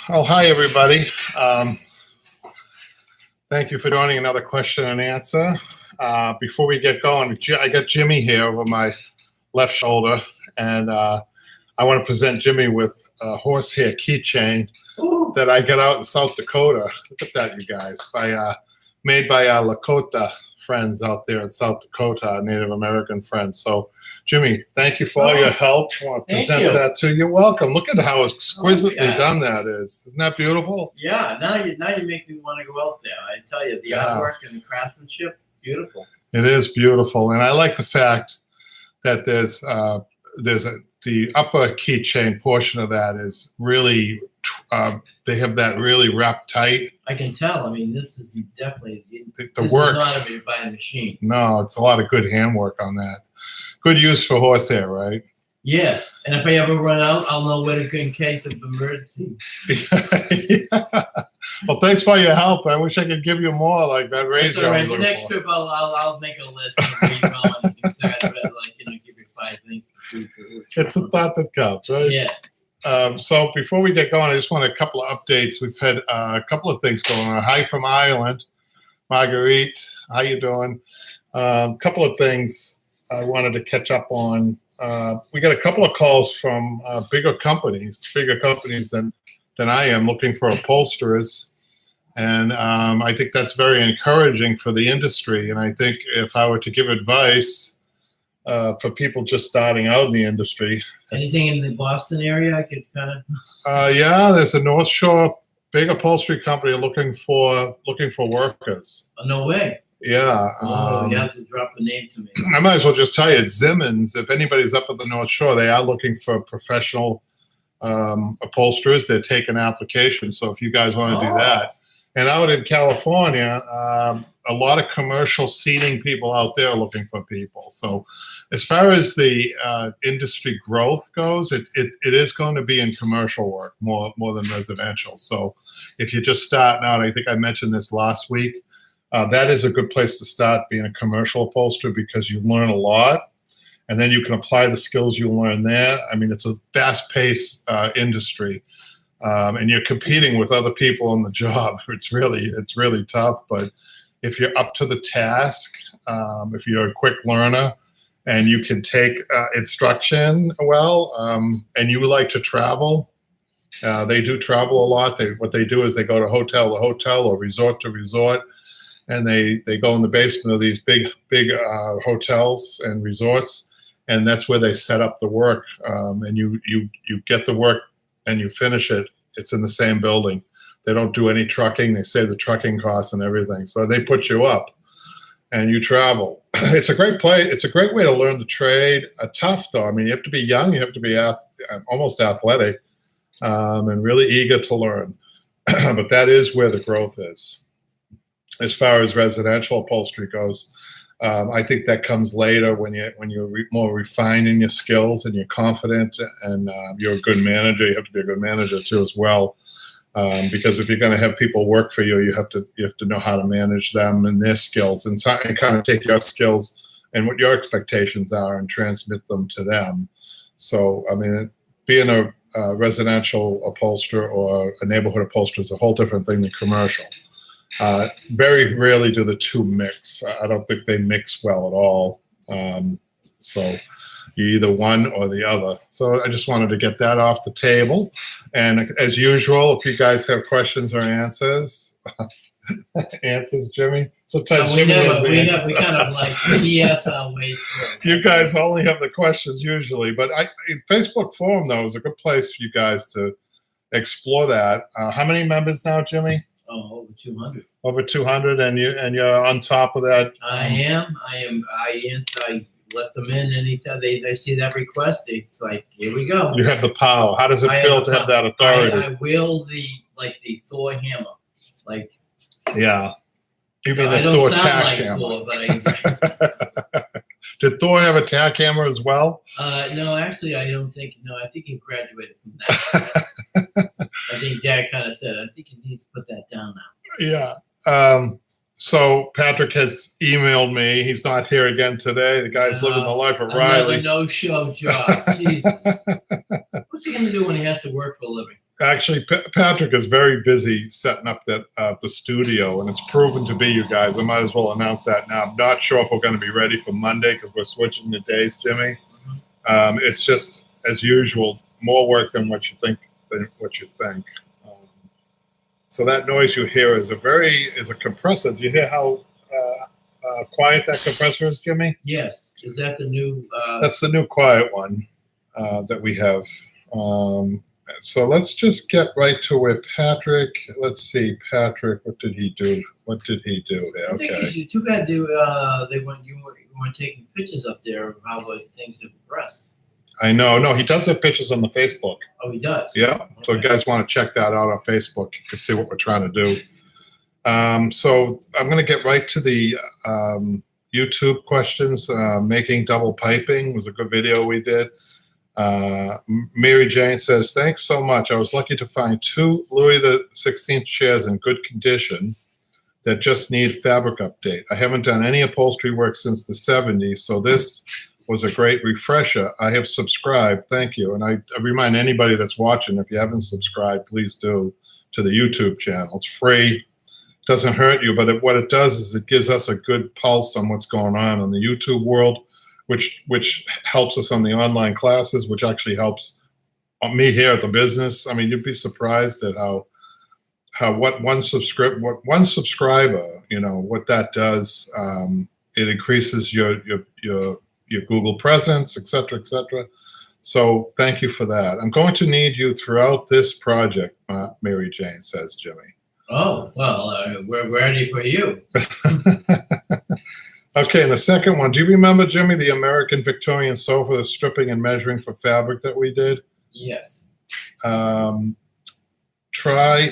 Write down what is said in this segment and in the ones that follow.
Oh, hi, everybody. Thank you for joining another question and answer. Before we get going, I got Jimmy here over my left shoulder, and I want to present Jimmy with a horsehair keychain that I got out in South Dakota. Look at that, you guys. Made by our Lakota friends out there in South Dakota, our Native American friends. So, Jimmy, thank you for all your help. I want to present that to you. You're welcome. Look at how exquisitely done that is. Isn't that beautiful? Yeah, now you make me want to go out there. I tell you, the artwork and the craftsmanship, beautiful. It is beautiful, and I like the fact that the upper keychain portion of that is really they have that really wrapped tight. I can tell. I mean, this is definitely the work. Is not made by a machine. No, it's a lot of good handwork on that. Good use for horsehair, right? Yes, and if I ever run out, I'll know where to go in case of emergency. Yeah. Well, thanks for your help. I wish I could give you more like that razor. All right. The next trip, I'll make a list of where you're going and things like that. Like, give you 5 things to do. It's a thought that counts, right? Yes. So before we get going, I just want a couple of updates. We've had a couple of things going on. Hi from Ireland, Marguerite. How you doing? A couple of things I wanted to catch up on. We got a couple of calls from bigger companies than I am, looking for upholsterers. And I think that's very encouraging for the industry. And I think if I were to give advice for people just starting out in the industry. Anything in the Boston area I could kind of? Yeah, there's a North Shore big upholstery company looking for workers. Oh, no way. Yeah. You have to drop the name to me. I might as well just tell you, it's Zimmons. If anybody's up at the North Shore, they are looking for professional upholsterers. They're taking applications. So if you guys want to do that. And out in California, a lot of commercial seating people out there are looking for people. So as far as the industry growth goes, it is going to be in commercial work more than residential. So if you're just starting out, I think I mentioned this last week, that is a good place to start being a commercial upholsterer because you learn a lot and then you can apply the skills you learn there. I mean, it's a fast-paced industry. And you're competing with other people on the job. It's really tough. But if you're up to the task, if you're a quick learner, and you can take instruction well, and you like to travel, they do travel a lot. What they do is they go to hotel to hotel or resort to resort, and they go in the basement of these big hotels and resorts, and that's where they set up the work. And you get the work and you finish it. It's in the same building. They don't do any trucking. They save the trucking costs and everything. So they put you up and you travel. It's a great place. It's a great way to learn the trade. Tough though. I mean, you have to be young. You have to be almost athletic and really eager to learn. But that is where the growth is. As far as residential upholstery goes, I think that comes later when you're more refined in your skills and you're confident and you're a good manager. You have to be a good manager too as well, because if you're going to have people work for you, you have to know how to manage them and their skills and kind of take your skills and what your expectations are and transmit them to them. So I mean, being a residential upholsterer or a neighborhood upholsterer is a whole different thing than commercial. Very rarely do the two mix. I don't think they mix well at all. So you're either one or the other. So I just wanted to get that off the table. And as usual, if you guys have questions or answers, Jimmy. Sometimes we kind of like BS our way through. You guys only have the questions usually, but Facebook forum though is a good place for you guys to explore that. How many members now, Jimmy? Oh, over 200. Over 200, and you're on top of that. I am. I let them in anytime they see that request. It's like, here we go. You have the power. How does it feel to have that authority? I wield the Thor hammer. Like. Yeah. You mean the Thor tack tack hammer? Thor, but Did Thor have a tack hammer as well? No, actually, I don't think. No, I think he graduated from that. I think Dad kind of said, I think you need to put that down now. Yeah. So Patrick has emailed me. He's not here again today. The guy's living the life of Riley. Another no-show job. Jesus. What's he going to do when he has to work for a living? Actually, Patrick is very busy setting up that the studio, and it's proven to be, you guys. I might as well announce that now. I'm not sure if we're going to be ready for Monday because we're switching the days, Jimmy. It's just, as usual, more work than what you think. So that noise you hear is a compressor. Do you hear how quiet that compressor is, Jimmy? Yes. Is that the new? That's the new quiet one that we have. So let's just get right to it. Patrick, let's see. Patrick, what did he do? Yeah, okay. Too bad you weren't taking pictures up there of how things have progressed. I know. No, he does have pictures on the Facebook. Oh, he does? Yeah. Okay. So if you guys want to check that out on Facebook, you can see what we're trying to do. So I'm going to get right to the YouTube questions. Making double piping was a good video we did. Mary Jane says, thanks so much. I was lucky to find 2 Louis XVI chairs in good condition that just need fabric update. I haven't done any upholstery work since the 70s, so this was a great refresher. I have subscribed. Thank you. And I remind anybody that's watching, if you haven't subscribed, please do, to the YouTube channel. It's free. Doesn't hurt you, but what it does is it gives us a good pulse on what's going on in the YouTube world, which helps us on the online classes, which actually helps me here at the business. I mean, you'd be surprised at what one subscriber, what that does. It increases your Google presence, et cetera, et cetera. So thank you for that. I'm going to need you throughout this project, Mary Jane says, Jimmy. Oh, well, we're ready for you. Okay, and the second one, do you remember, Jimmy, the American Victorian sofa, the stripping and measuring for fabric that we did? Yes. Try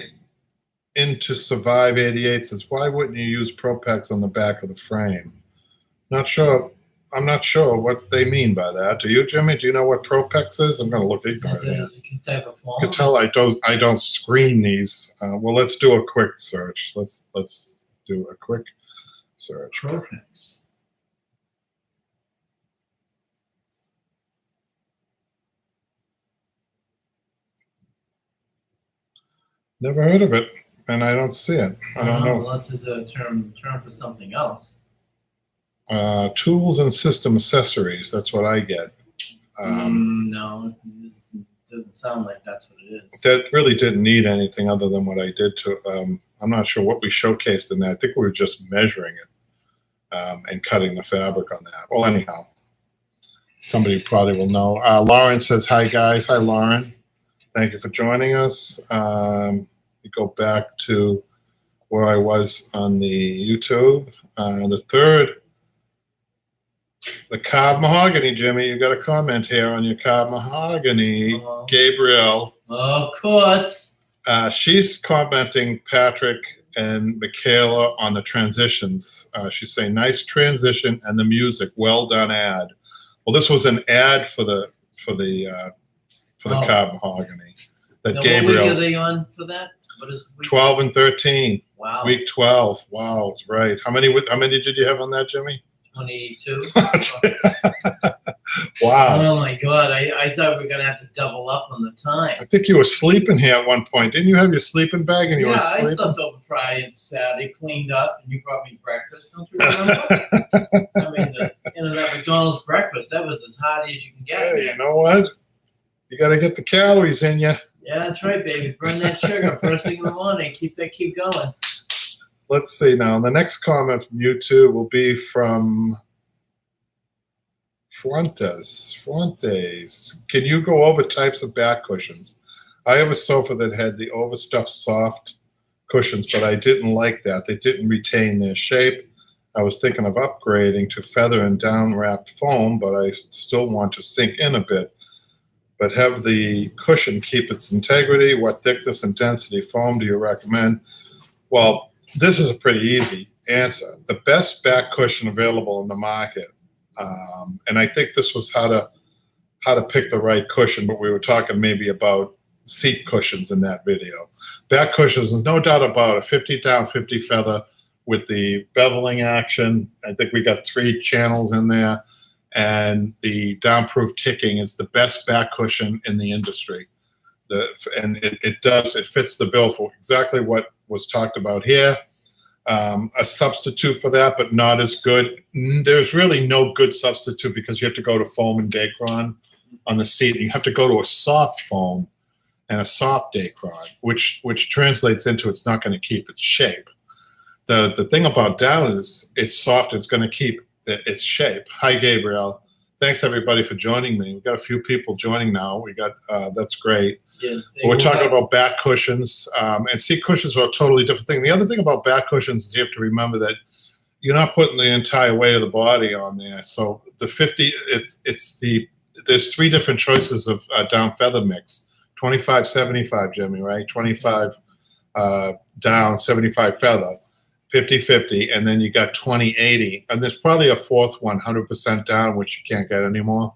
into Survive 88 says, why wouldn't you use Propex on the back of the frame? Not sure. I'm not sure what they mean by that. Do you, Jimmy? Do you know what Propex is? I'm going to look ignorant here. Type of form. You can tell I don't screen these. Well, let's do a quick search. Let's do a quick search. Propex. Never heard of it, and I don't see it. I don't know. Unless it's a term for something else. Tools and system accessories. That's what I get. No, it doesn't sound like that's what it is. That really didn't need anything other than what I did to. I'm not sure what we showcased in that. I think we were just measuring it and cutting the fabric on that. Well, anyhow, somebody probably will know. Lauren says, hi, guys. Hi, Lauren. Thank you for joining us. We go back to where I was on the YouTube. The third, the carved mahogany, Jimmy. You got a comment here on your carved mahogany. Gabriel. Of course. She's commenting, Patrick and Michaela, on the transitions. She's saying, nice transition and the music. Well done ad. Well, this was an ad for the carved mahogany. That now, Gabriel. What week are they on for that? What is week? 12 and 13. Wow. Week 12. Wow, that's right. How many did you have on that, Jimmy? 22. Wow. Oh my God! I thought we were gonna have to double up on the time. I think you were sleeping here at one point. Didn't you have your sleeping bag and you were sleeping? I slept over Friday and Saturday, cleaned up, and you brought me breakfast. Don't you remember? I mean, that McDonald's breakfast, that was as hearty as you can get. Hey, you know what? You got to get the calories in you. Yeah, that's right, baby. Burn that sugar first thing in the morning. Keep going. Let's see now. The next comment from YouTube will be from Fuentes. Can you go over types of back cushions? I have a sofa that had the overstuffed soft cushions, but I didn't like that. They didn't retain their shape. I was thinking of upgrading to feather and down wrapped foam, but I still want to sink in a bit. But have the cushion keep its integrity. What thickness and density foam do you recommend? Well, this is a pretty easy answer. The best back cushion available in the market, and I think this was how to pick the right cushion, but we were talking maybe about seat cushions in that video. Back cushions, no doubt about it, 50 down, 50 feather with the beveling action. I think we got 3 channels in there. And the downproof ticking is the best back cushion in the industry. And it fits the bill for exactly what was talked about here. A substitute for that, but not as good. There's really no good substitute because you have to go to foam and Dacron on the seat. You have to go to a soft foam and a soft Dacron, which translates into it's not going to keep its shape. The thing about down is it's soft. It's going to keep its shape. Hi, Gabriel. Thanks everybody for joining me. We've got a few people joining now. We got that's great. Yeah, We're talking about back cushions, and seat cushions are a totally different thing. The other thing about back cushions is you have to remember that you're not putting the entire weight of the body on there. So the 50, there's 3 different choices of down feather mix: 25, 75, Jimmy, right? 25 down, 75 feather, 50, 50, and then you got 20, 80, and there's probably a 4th one, 100% down, which you can't get anymore.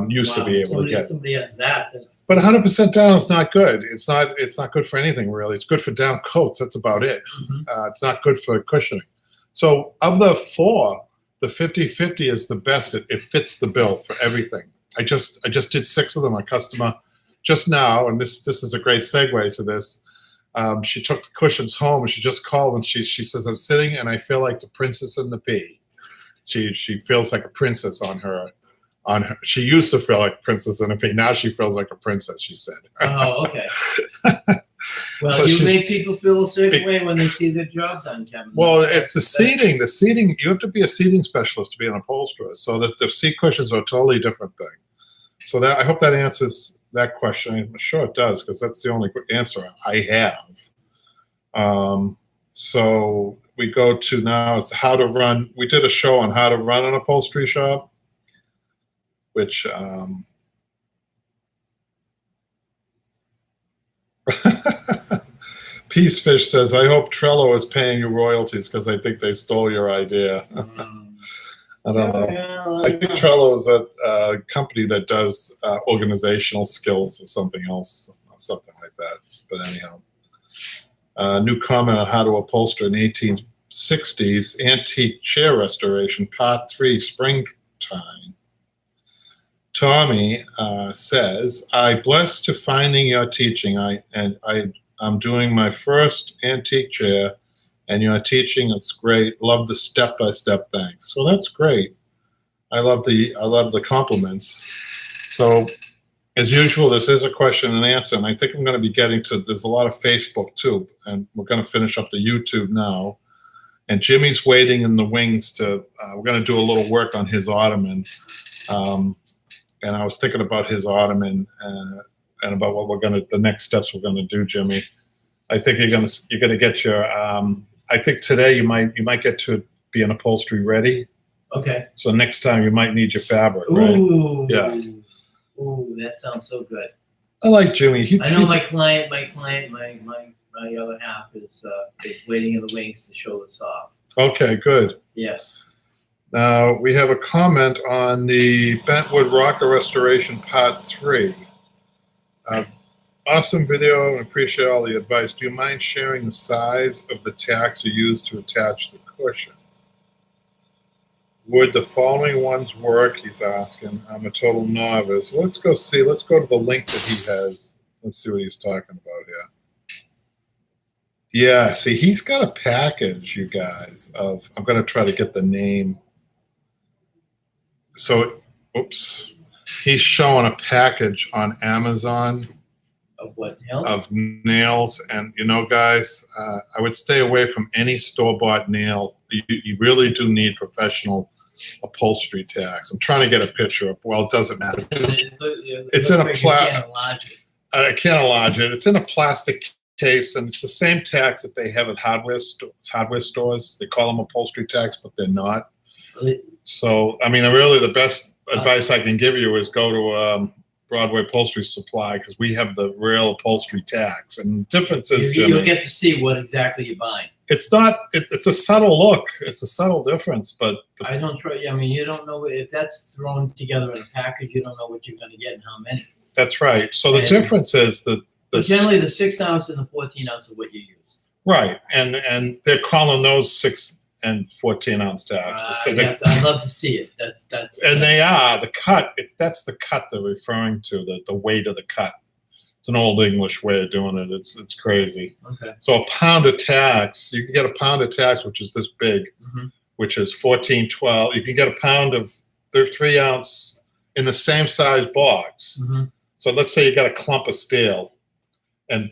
Used to be able to get. Somebody has that. But 100% down is not good. It's not good for anything really. It's good for down coats. That's about it. It's not good for cushioning. So of the 4, the 50-50 is the best. It fits the bill for everything. I just did 6 of them. A customer just now, and this is a great segue to this. She took the cushions home and she just called and she says, I'm sitting and I feel like the princess in the pea. She feels like a princess on her. She used to feel like a princess in a pea. Now she feels like a princess, she said. Oh, okay. Well, So you make people feel a certain way when they see their job done, Kevin. Well, it's the seating. The seating, you have to be a seating specialist to be an upholsterer. So the seat cushions are a totally different thing. So I hope that answers that question. I'm sure it does because that's the only answer I have. So we go to now is how to run. We did a show on how to run an upholstery shop, which Peace Fish says, I hope Trello is paying you royalties because I think they stole your idea. I don't know. I think Trello is a company that does organizational skills or something else, something like that. But anyhow, new comment on how to upholster in 1860s antique chair restoration, part 3, springtime. Tommy says, I blessed to finding your teaching. I'm doing my first antique chair, and your teaching is great. Love the step-by-step things. So that's great. I love the compliments. So as usual, this is a question and answer, and I think I'm going to be getting to. There's a lot of Facebook too, and we're going to finish up the YouTube now. And Jimmy's waiting in the wings to. We're going to do a little work on his ottoman. And I was thinking about his ottoman and about what the next steps we're gonna do, Jimmy. I think you're gonna get your. I think today you might get to be an upholstery ready. Okay. So next time you might need your fabric, Ooh. right? Yeah. Ooh, that sounds so good. I like Jimmy. I know my client, my other half is waiting in the wings to show us off. Okay, good. Yes. Now we have a comment on the Bentwood Rocker Restoration Part 3. Awesome video and appreciate all the advice. Do you mind sharing the size of the tacks you use to attach the cushion? Would the following ones work? He's asking. I'm a total novice. Let's go see. Let's go to the link that he has. Let's see what he's talking about here. Yeah, see, he's got a package, you guys, of, I'm going to try to get the name. So, oops. He's showing a package on Amazon. Of what, nails? Of nails. And, you know, guys, I would stay away from any store-bought nail. You really do need professional upholstery tacks. I'm trying to get a picture up. Well, it doesn't matter. It's in a plastic. I can't enlarge it. It's in a plastic case, and it's the same tacks that they have at hardware stores. They call them upholstery tacks, but they're not. Really? So, I mean, really the best advice I can give you is go to Broadway Upholstery Supply, because we have the real upholstery tacks. And the difference is, Jimmy, you'll get to see what exactly you're buying. It's not. It's a subtle look. It's a subtle difference, but I don't try. I mean, you don't know if that's thrown together in a package. You don't know what you're going to get and how many. That's right. So the difference is the generally the 6 ounce and the 14 ounce of what you use. Right, and they're calling those 6 and 14 ounce tacks. So I'd love to see it. That's they are the cut. That's the cut they're referring to, the weight of the cut. It's an old English way of doing it. It's crazy. Okay. So a pound of tacks, you can get a pound of tacks, which is this big, which is 1412. You can get a pound of 3 ounce in the same size box. So let's say you got a clump of steel, and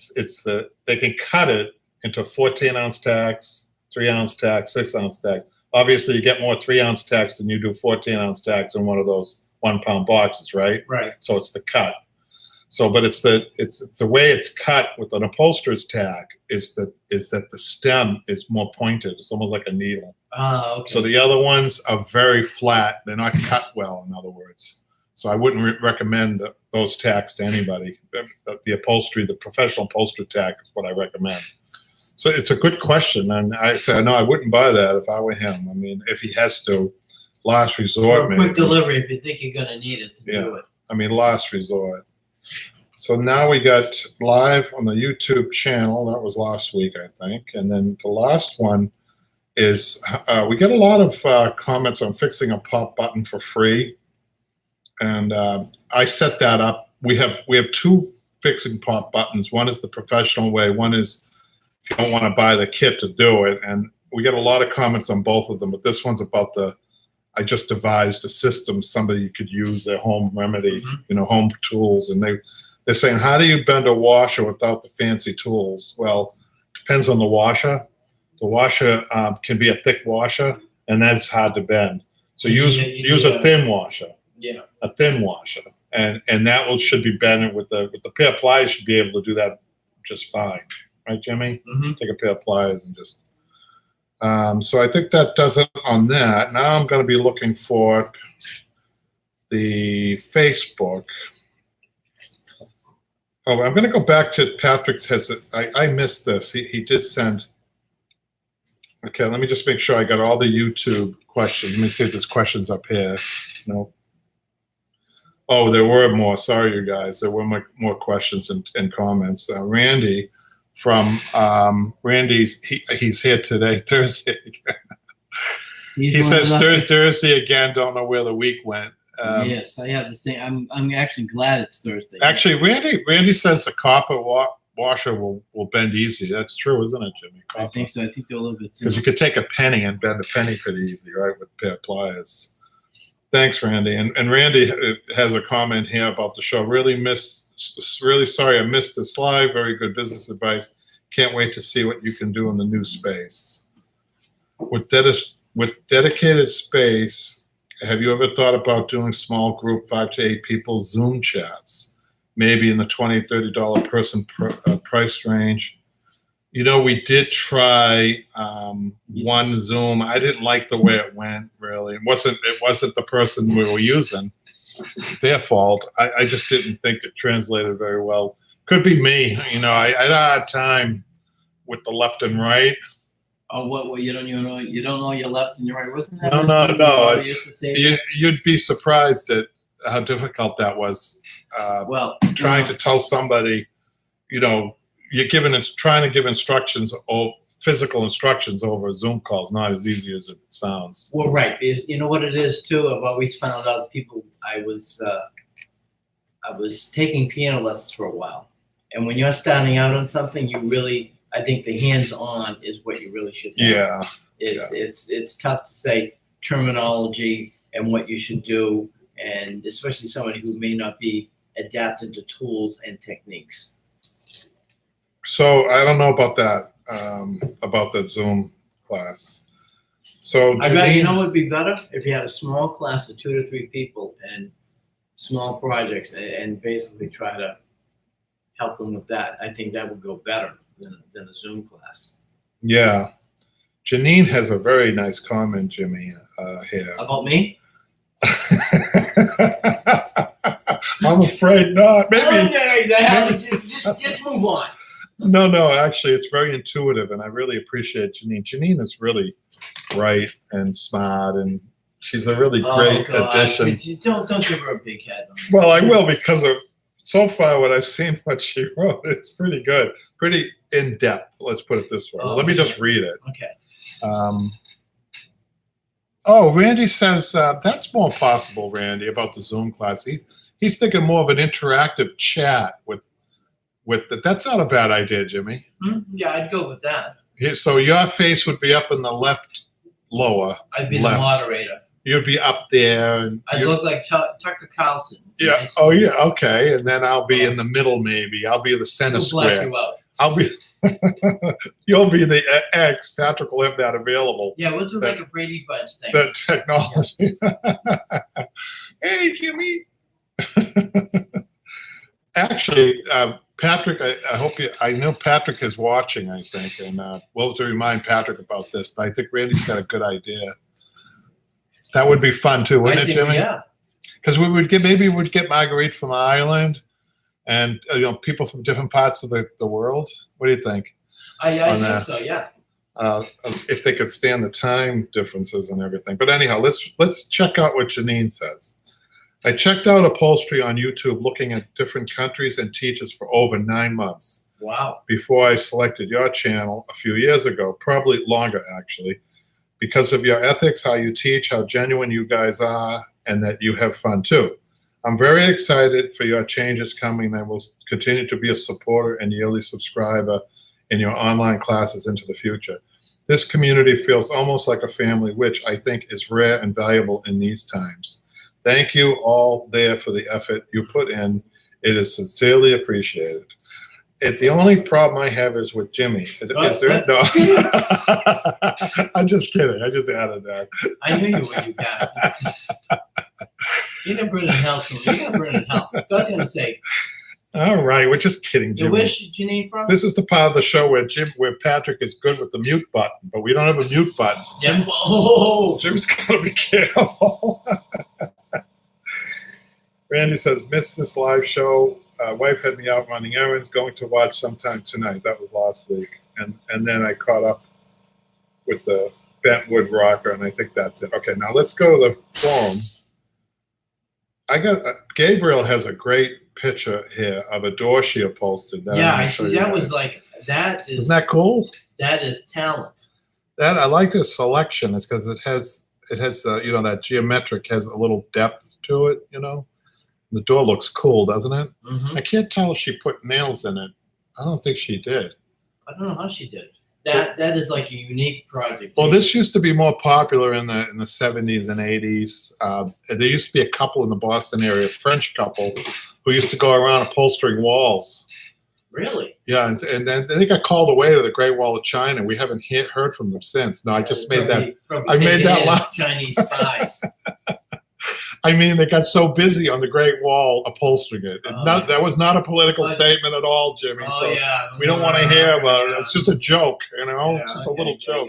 they can cut it into 14-ounce tacks, 3-ounce tacks, 6-ounce tacks. Obviously, you get more 3-ounce tacks than you do 14-ounce tacks in one of those 1-pound boxes, right? Right. So it's the cut. So, but it's the way it's cut with an upholsterer's tack is that the stem is more pointed. It's almost like a needle. Okay. So the other ones are very flat. They're not cut well, in other words. So I wouldn't recommend those tacks to anybody. The professional upholstery tack is what I recommend. So it's a good question, and I said, no, I wouldn't buy that if I were him. I mean, if he has to, last resort, or a quick delivery if you think you're going to need it to do it. I mean, last resort. So now we got live on the YouTube channel. That was last week, I think. And then the last one is we get a lot of comments on fixing a pop button for free. And I set that up. We have 2 fixing pop buttons. One is the professional way. One is if you don't want to buy the kit to do it. And we get a lot of comments on both of them. But this one's about I just devised a system somebody could use, their home remedy, home tools. And they're saying, how do you bend a washer without the fancy tools? Well, depends on the washer. The washer can be a thick washer, and that's hard to bend. So use a thin washer. Yeah. A thin washer, and that should be bended with the pair of pliers. Should be able to do that just fine, right, Jimmy? Take a pair of pliers and just. So I think that does it on that. Now I'm going to be looking for the Facebook. Oh, I'm going to go back to Patrick's. I missed this. He did send. Okay, let me just make sure I got all the YouTube questions. Let me see if there's questions up here. No. Oh, there were more. Sorry, you guys. There were more questions and comments. Randy from Randy's. He's here today, Thursday. He says Thursday again. Don't know where the week went. Yes, I have the same. I'm actually glad it's Thursday. Actually, Randy says the copper washer will bend easy. That's true, isn't it, Jimmy? Copper. I think so. I think they're a little bit. Because you could take a penny and bend a penny pretty easy, right, with a pair of pliers. Thanks, Randy. And Randy has a comment here about the show. Really sorry I missed this live. Very good business advice. Can't wait to see what you can do in the new space. With dedicated space, have you ever thought about doing small group, 5 to 8 people Zoom chats? Maybe in the $20, $30 person price range. We did try one Zoom. I didn't like the way it went. Really, it wasn't the person we were using. Their fault. I just didn't think it translated very well. Could be me. I had a hard time with the left and right. Oh, what? You don't know your left and your right. Wasn't that? No. You'd be surprised at how difficult that was. Trying to tell somebody, trying to give instructions or physical instructions over a Zoom call is not as easy as it sounds. Well, right. You know what it is too. I've always found out people. I was taking piano lessons for a while, and when you're starting out on something, I think the hands-on is what you really should have. Yeah. It's tough to say terminology and what you should do, and especially somebody who may not be adapted to tools and techniques. So I don't know about that Zoom class. So what would be better if you had a small class of 2 to 3 people and small projects, and basically try to help them with that. I think that would go better than a Zoom class. Yeah. Janine has a very nice comment, Jimmy, here. About me? I'm afraid not. Maybe. Just move on. No, actually, it's very intuitive, and I really appreciate Janine. Janine is really bright and smart, and she's a really great addition. Don't give her a big head. Well, I will, because of so far what I've seen, what she wrote, it's pretty good. Pretty in-depth, let's put it this way. Let me just read it. Okay. Randy says, that's more possible, Randy, about the Zoom class. He's thinking more of an interactive chat with with the, that's not a bad idea, Jimmy. Yeah, I'd go with that. So your face would be up in the left lower. I'd be left. the moderator. You'd be up there. And I'd look like Tucker Carlson. Yeah. Nice. Oh, yeah. Okay. And then I'll be in the middle, maybe. I'll be the center We'll black square. you out. I'll be. You'll be the X. Patrick will have that available. Yeah, we'll do like a Brady Bunch thing. The technology. Hey, Jimmy. Actually, Patrick, I hope you. I know Patrick is watching. I think, and we'll have to remind Patrick about this. But I think Randy's got a good idea. That would be fun too, wouldn't it, Jimmy? Yeah. Because maybe we'd get Marguerite from Ireland, and people from different parts of the world. What do you think? I think so. Yeah. If they could stand the time differences and everything. But anyhow, let's check out what Janine says. I checked out upholstery on YouTube, looking at different countries and teachers for over 9 months. Wow. Before I selected your channel a few years ago, probably longer actually, because of your ethics, how you teach, how genuine you guys are, and that you have fun too. I'm very excited for your changes coming. I will continue to be a supporter and yearly subscriber in your online classes into the future. This community feels almost like a family, which I think is rare and valuable in these times. Thank you all there for the effort you put in. It is sincerely appreciated. The only problem I have is with Jimmy. No. I'm just kidding. I just added that. I knew you were, you bastard. You're going to burn in hell soon. You're going to burn in hell. I was going to say. All right. We're just kidding, Jimmy. Where's Janine from? This is the part of the show where Patrick is good with the mute button, but we don't have a mute button. Yeah. Oh. Jimmy's got to be careful. Randy says, missed this live show. Wife had me out running errands, going to watch sometime tonight. That was last week. And then I caught up with the Bentwood Rocker, and I think that's it. Okay, now let's go to the forum. Gabriel has a great picture here of a door she upholstered. Yeah, I see. That was like, that is. Isn't that cool? That is talent. That I like the selection. It's because it has that geometric has a little depth to it. The door looks cool, doesn't it? Mm-hmm. I can't tell if she put nails in it. I don't think she did. I don't know how she did. That is like a unique project. Well, this used to be more popular in the 70s and 80s. There used to be a couple in the Boston area, a French couple, who used to go around upholstering walls. Really? Yeah, and then they got called away to the Great Wall of China. We haven't heard from them since. No, I just made that. I made that last Chinese spies. I mean, they got so busy on the Great Wall upholstering it. That was not a political statement at all, Jimmy. We don't want to hear about it. It's just a joke, it's just a little joke.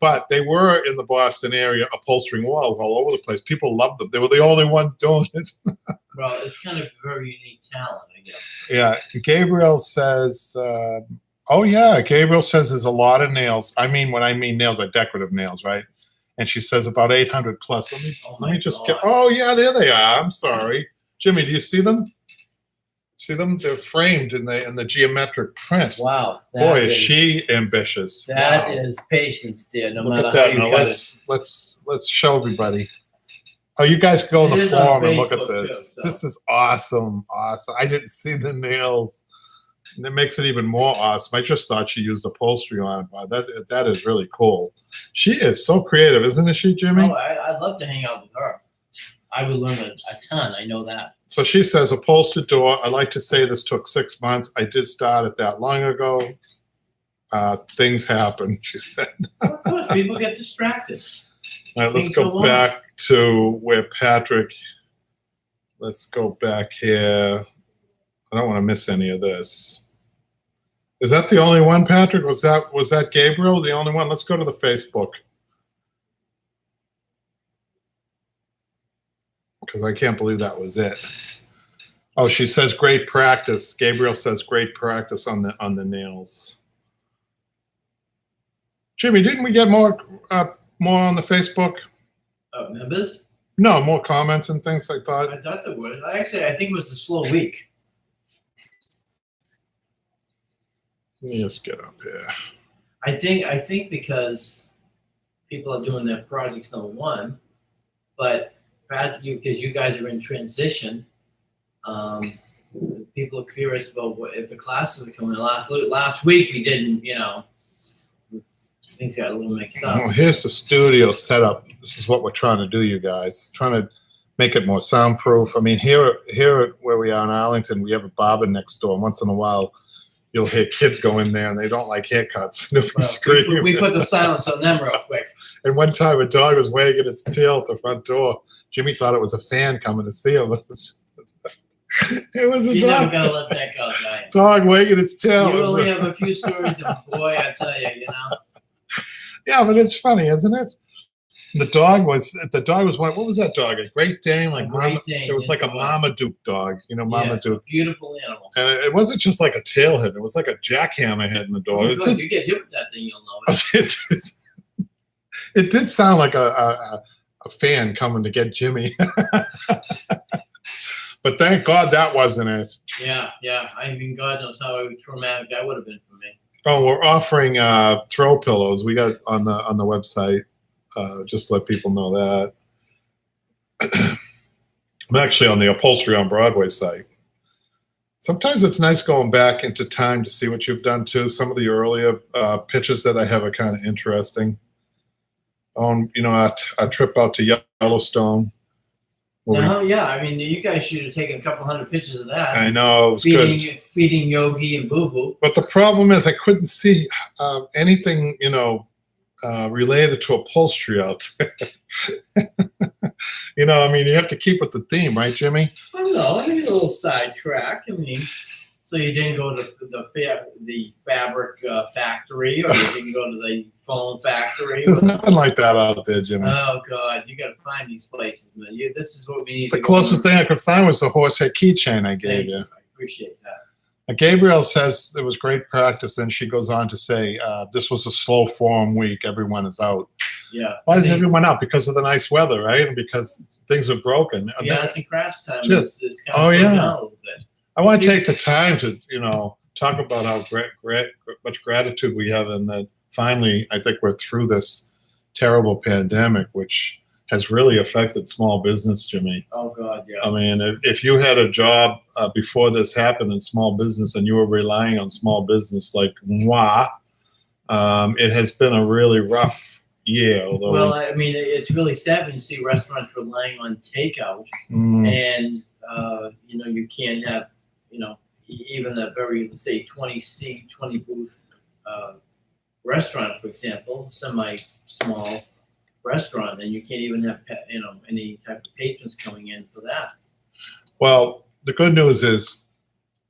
But they were in the Boston area upholstering walls all over the place. People loved them. They were the only ones doing it. Well, it's kind of very unique talent, I guess. Yeah. Gabriel says, Gabriel says there's a lot of nails. I mean, when I mean nails, are decorative nails, right? And she says about 800 plus. Let me just get. Oh yeah, there they are. I'm sorry, Jimmy. Do you see them? See them? They're framed in the geometric print. Wow. Boy, is she ambitious. That is patience, dear. No matter how you cut it. Let's show everybody. Oh, you guys go in the forum and look at this. Too, so. This is awesome. Awesome. I didn't see the nails. And it makes it even more awesome. I just thought she used upholstery on it, but that is really cool. She is so creative, isn't she, Jimmy? Oh, I'd love to hang out with her. I would learn a ton. I know that. So she says, upholstered door. I like to say this took 6 months. I did start it that long ago. Things happen, she said. Of course, people get distracted. All right, let's go back to where Patrick. Let's go back here. I don't want to miss any of this. Is that the only one, Patrick? Was that Gabriel, the only one? Let's go to the Facebook. Because I can't believe that was it. Oh, she says great practice. Gabriel says great practice on the nails. Jimmy, didn't we get more on the Facebook? Members? No, more comments and things. I thought there was. Actually, I think it was a slow week. Let me just get up here. I think because people are doing their projects, number one, but because you guys are in transition, people are curious about if the classes are coming. Last week we didn't, things got a little mixed up. Well, here's the studio setup. This is what we're trying to do, you guys. Trying to make it more soundproof. I mean, here where we are in Arlington, we have a barber next door. Once in a while, you'll hear kids go in there and they don't like haircuts. Well, we put the silence on them real quick. And one time a dog was wagging its tail at the front door. Jimmy thought it was a fan coming to see him. It was a You're dog. never gonna let that go, guy. Dog wagging its tail. You only have a few stories, and boy, I tell you, Yeah, but it's funny, isn't it? The dog was what was that dog? A Great Dane, like Great Dane. It was like a Marmaduke dog, Marmaduke. Beautiful animal. And it wasn't just like a tail head; it was like a jackhammer head in the dog. Oh, you get hit with that thing, you'll know it. It did sound like a fan coming to get Jimmy. But thank God that wasn't it. Yeah. I mean, God knows how traumatic that would have been for me. Oh, we're offering throw pillows. We got on the website. Just to let people know that. I'm actually on the Upholstery on Broadway site. Sometimes it's nice going back into time to see what you've done too. Some of the earlier pictures that I have are kind of interesting. On our trip out to Yellowstone. Yeah, I mean, you guys should have taken a couple hundred pictures of that. I know, it was good. Feeding Yogi and Boo Boo. But the problem is I couldn't see anything, related to upholstery out there. I mean, you have to keep with the theme, right, Jimmy? Well, no, I mean, a little sidetrack. I mean, so you didn't go to the fabric factory, or you didn't go to the phone factory. There's nothing like that out there, Jimmy. Oh God, you got to find these places, man. This is what we need. The closest thing I could find was the horsehair keychain I gave you. I appreciate that. Gabrielle says it was great practice. Then she goes on to say, this was a slow form week. Everyone is out. Yeah. Why is everyone out? Because of the nice weather, right? And because things are broken. Yeah, arts and crafts time is kind of slowed down a little bit. I want to take the time to, talk about how much gratitude we have, and that finally, I think we're through this terrible pandemic, which has really affected small business, Jimmy. Oh God, yeah. I mean, if you had a job before this happened in small business and you were relying on small business like moi, it has been a really rough year. Although well, I mean, it's really sad when you see restaurants relying on takeout, and you can't have, even a very, let's say, 20-seat, 20-booth restaurant, for example, semi-small restaurant, and you can't even have any type of patrons coming in for that. Well, the good news is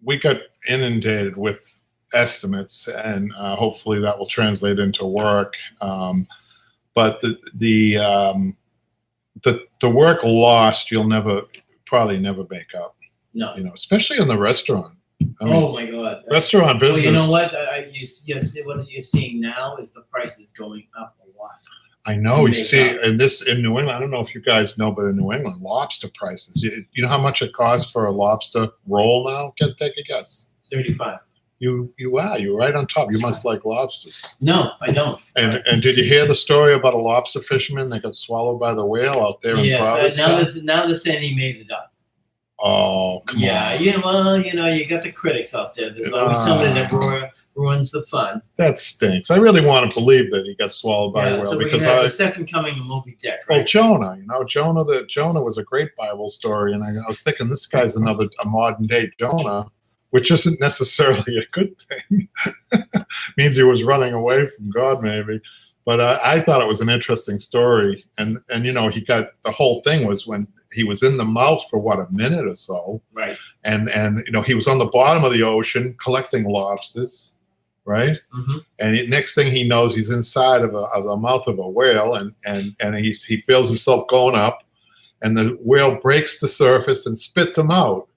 we got inundated with estimates, and hopefully that will translate into work. But the work lost, you'll probably never make up. No, especially in the restaurant. I mean, my God, restaurant business. Well, you know what? What you're seeing now is the price is going up a lot. I know. You see, in New England, I don't know if you guys know, but in New England, lobster prices. You know how much it costs for a lobster roll now? Take a guess. $35. You're right on top. You must like lobsters. No, I don't. And did you hear the story about a lobster fisherman that got swallowed by the whale out there in Providence? Now they're saying he made it up. Oh, come on. Yeah, you got the critics out there. There's always somebody that ruins the fun. That stinks. I really want to believe that he got swallowed by a whale, so because the second coming of Moby Dick. Right? Well, Jonah was a great Bible story, and I was thinking this guy's a modern day Jonah, which isn't necessarily a good thing. Means he was running away from God, maybe. But I thought it was an interesting story, and he got, the whole thing was when he was in the mouth for a minute or so, right? And he was on the bottom of the ocean collecting lobsters, right? Mm-hmm. And next thing he knows, he's inside of the mouth of a whale, and he feels himself going up, and the whale breaks the surface and spits him out.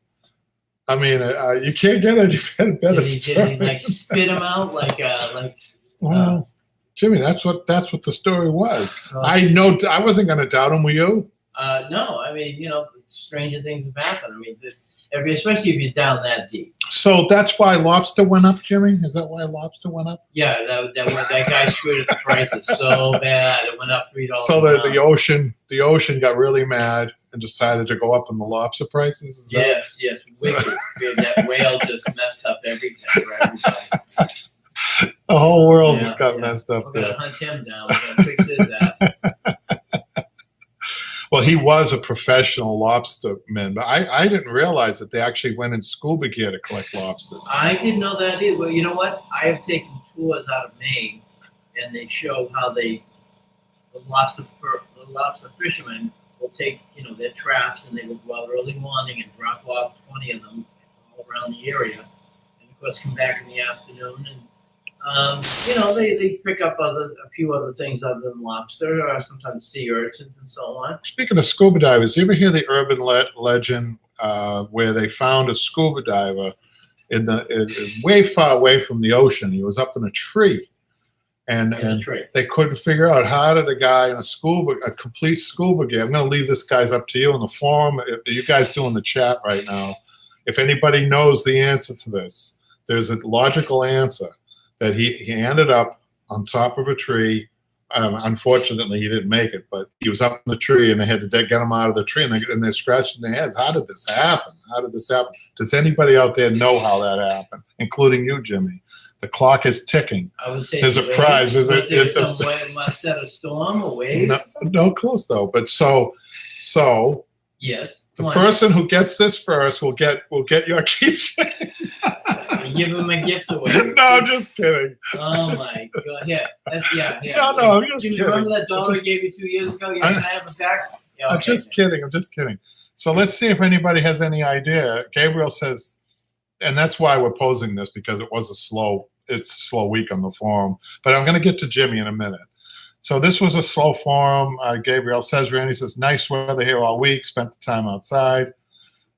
I mean, you can't get any better. Did he spit him out Well, Jimmy, that's what the story was. I wasn't going to doubt him. Were you? No, I mean, stranger things have happened. I mean, especially if you're down that deep. So that's why lobster went up, Jimmy? Is that why lobster went up? Yeah, that guy screwed up the prices so bad. It went up $3. So the ocean got really mad and decided to go up in the lobster prices? Yes, wicked. That whale just messed up everything for everybody. The whole world got messed up We're there. gonna hunt him down. We're gonna fix his ass. Well, he was a professional lobsterman, but I didn't realize that they actually went in scuba gear to collect lobsters. I didn't know that either. Well, you know what? I have taken tours out of Maine, and they show how the lobster fishermen will take, their traps, and they will go out early morning and drop off 20 of them all around the area, and of course come back in the afternoon and. They pick up a few other things other than lobster, or sometimes sea urchins and so on. Speaking of scuba divers, you ever hear the urban legend where they found a scuba diver way far away from the ocean? He was up in a tree, and they couldn't figure out how did a guy in a complete scuba gear. I'm going to leave this guys up to you in the forum. You guys doing the chat right now. If anybody knows the answer to this, there's a logical answer. That he ended up on top of a tree. Unfortunately, he didn't make it, but he was up in the tree, and they had to get him out of the tree, and they're scratching their heads. How did this happen? How did this happen? Does anybody out there know how that happened, including you, Jimmy? The clock is ticking. I would say there's a prize. Is it some way must set a storm or wave? No, close though. But so yes, the person who gets this first will get your keychain. Give him my gifts away. No, I'm just kidding. Oh my god! Yeah. No, I'm just kidding. Remember that dollar I gave you 2 years ago? Yeah, can I have it back? Yeah, okay. I'm just kidding. So let's see if anybody has any idea. Gabriel says, and that's why we're posing this, because it's a slow week on the forum. But I'm going to get to Jimmy in a minute. So this was a slow forum. Gabriel says, Randy says, nice weather here all week. Spent the time outside.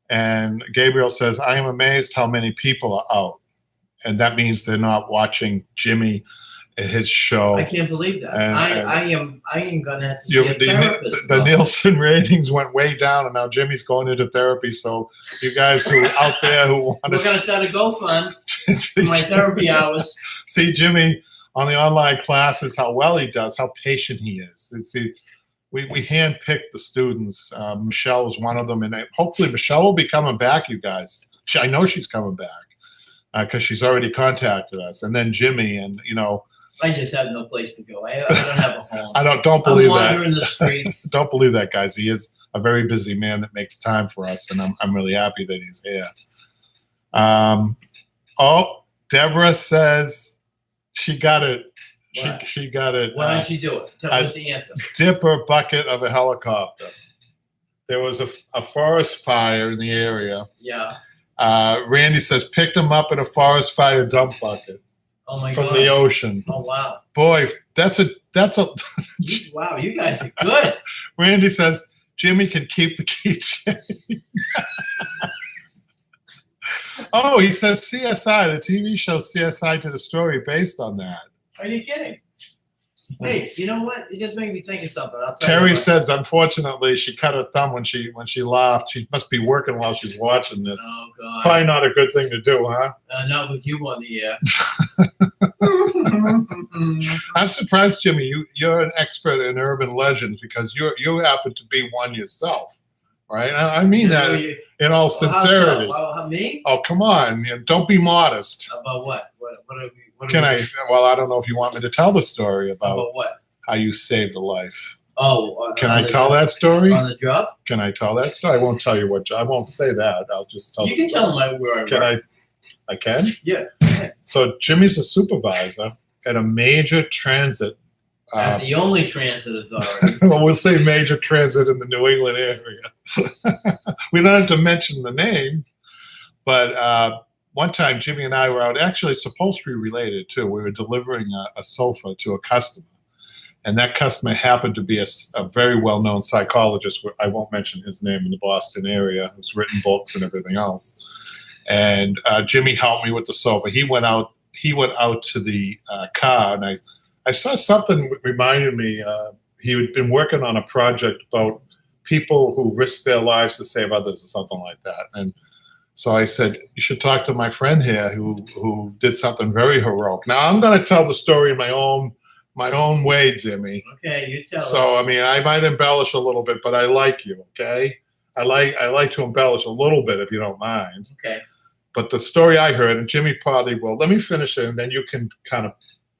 And Gabriel says, I am amazed how many people are out. And that means they're not watching Jimmy at his show. I can't believe that. I am going to have to see a therapist. The Nielsen ratings went way down, and now Jimmy's going into therapy. So you guys who out there who want we're going to start a GoFund for my therapy hours. See Jimmy on the online classes, how well he does, how patient he is. See, we handpicked the students. Michelle was one of them, and hopefully Michelle will be coming back, you guys. I know she's coming back because she's already contacted us. And then Jimmy, and I just have no place to go. I don't have a home. Don't believe that. I'm wandering the streets. Don't believe that, guys. He is a very busy man that makes time for us, and I'm really happy that he's here. Deborah says she got it. She got it. Why don't you do it? Tell us the answer. Dipper bucket of a helicopter. There was a forest fire in the area. Yeah. Randy says picked him up in a forest fire dump bucket. Oh my from God. the ocean. Oh wow. Boy, that's a wow, you guys are good. Randy says Jimmy can keep the keychain. Oh, he says CSI, the TV show CSI did a story based on that. Are you kidding? Hey, you know what? It just made me think of something. Terry says, unfortunately, she cut her thumb when she laughed. She must be working while she's watching this. Oh, God. Probably not a good thing to do, huh? Not with you on the air. I'm surprised, Jimmy. You're an expert in urban legends because you happen to be one yourself, right? I mean that in all sincerity. How me? Oh, come on! Don't be modest. About what? What are we? Well, I don't know if you want me to tell the story about what? How you saved a life. Oh, can I tell that story? On the job? Can I tell that story? I won't tell you what job. I won't say that. I'll just tell. You can tell them where I work. I can. Yeah. So Jimmy's a supervisor at a major transit. At the only transit authority. Well, we'll say major transit in the New England area. We don't have to mention the name, but. One time, Jimmy and I were out. Actually, it's upholstery related too. We were delivering a sofa to a customer, and that customer happened to be a very well-known psychologist. I won't mention his name in the Boston area. Who's written books and everything else. And Jimmy helped me with the sofa. He went out to the car, and I saw something that reminded me. He had been working on a project about people who risk their lives to save others, or something like that, and. So I said, you should talk to my friend here who did something very heroic. Now I'm going to tell the story in my own way, Jimmy. Okay, you tell. So I mean, I might embellish a little bit, but I like you, okay? I like to embellish a little bit if you don't mind. Okay. But the story I heard, and Jimmy probably will. Let me finish it, and then you can kind of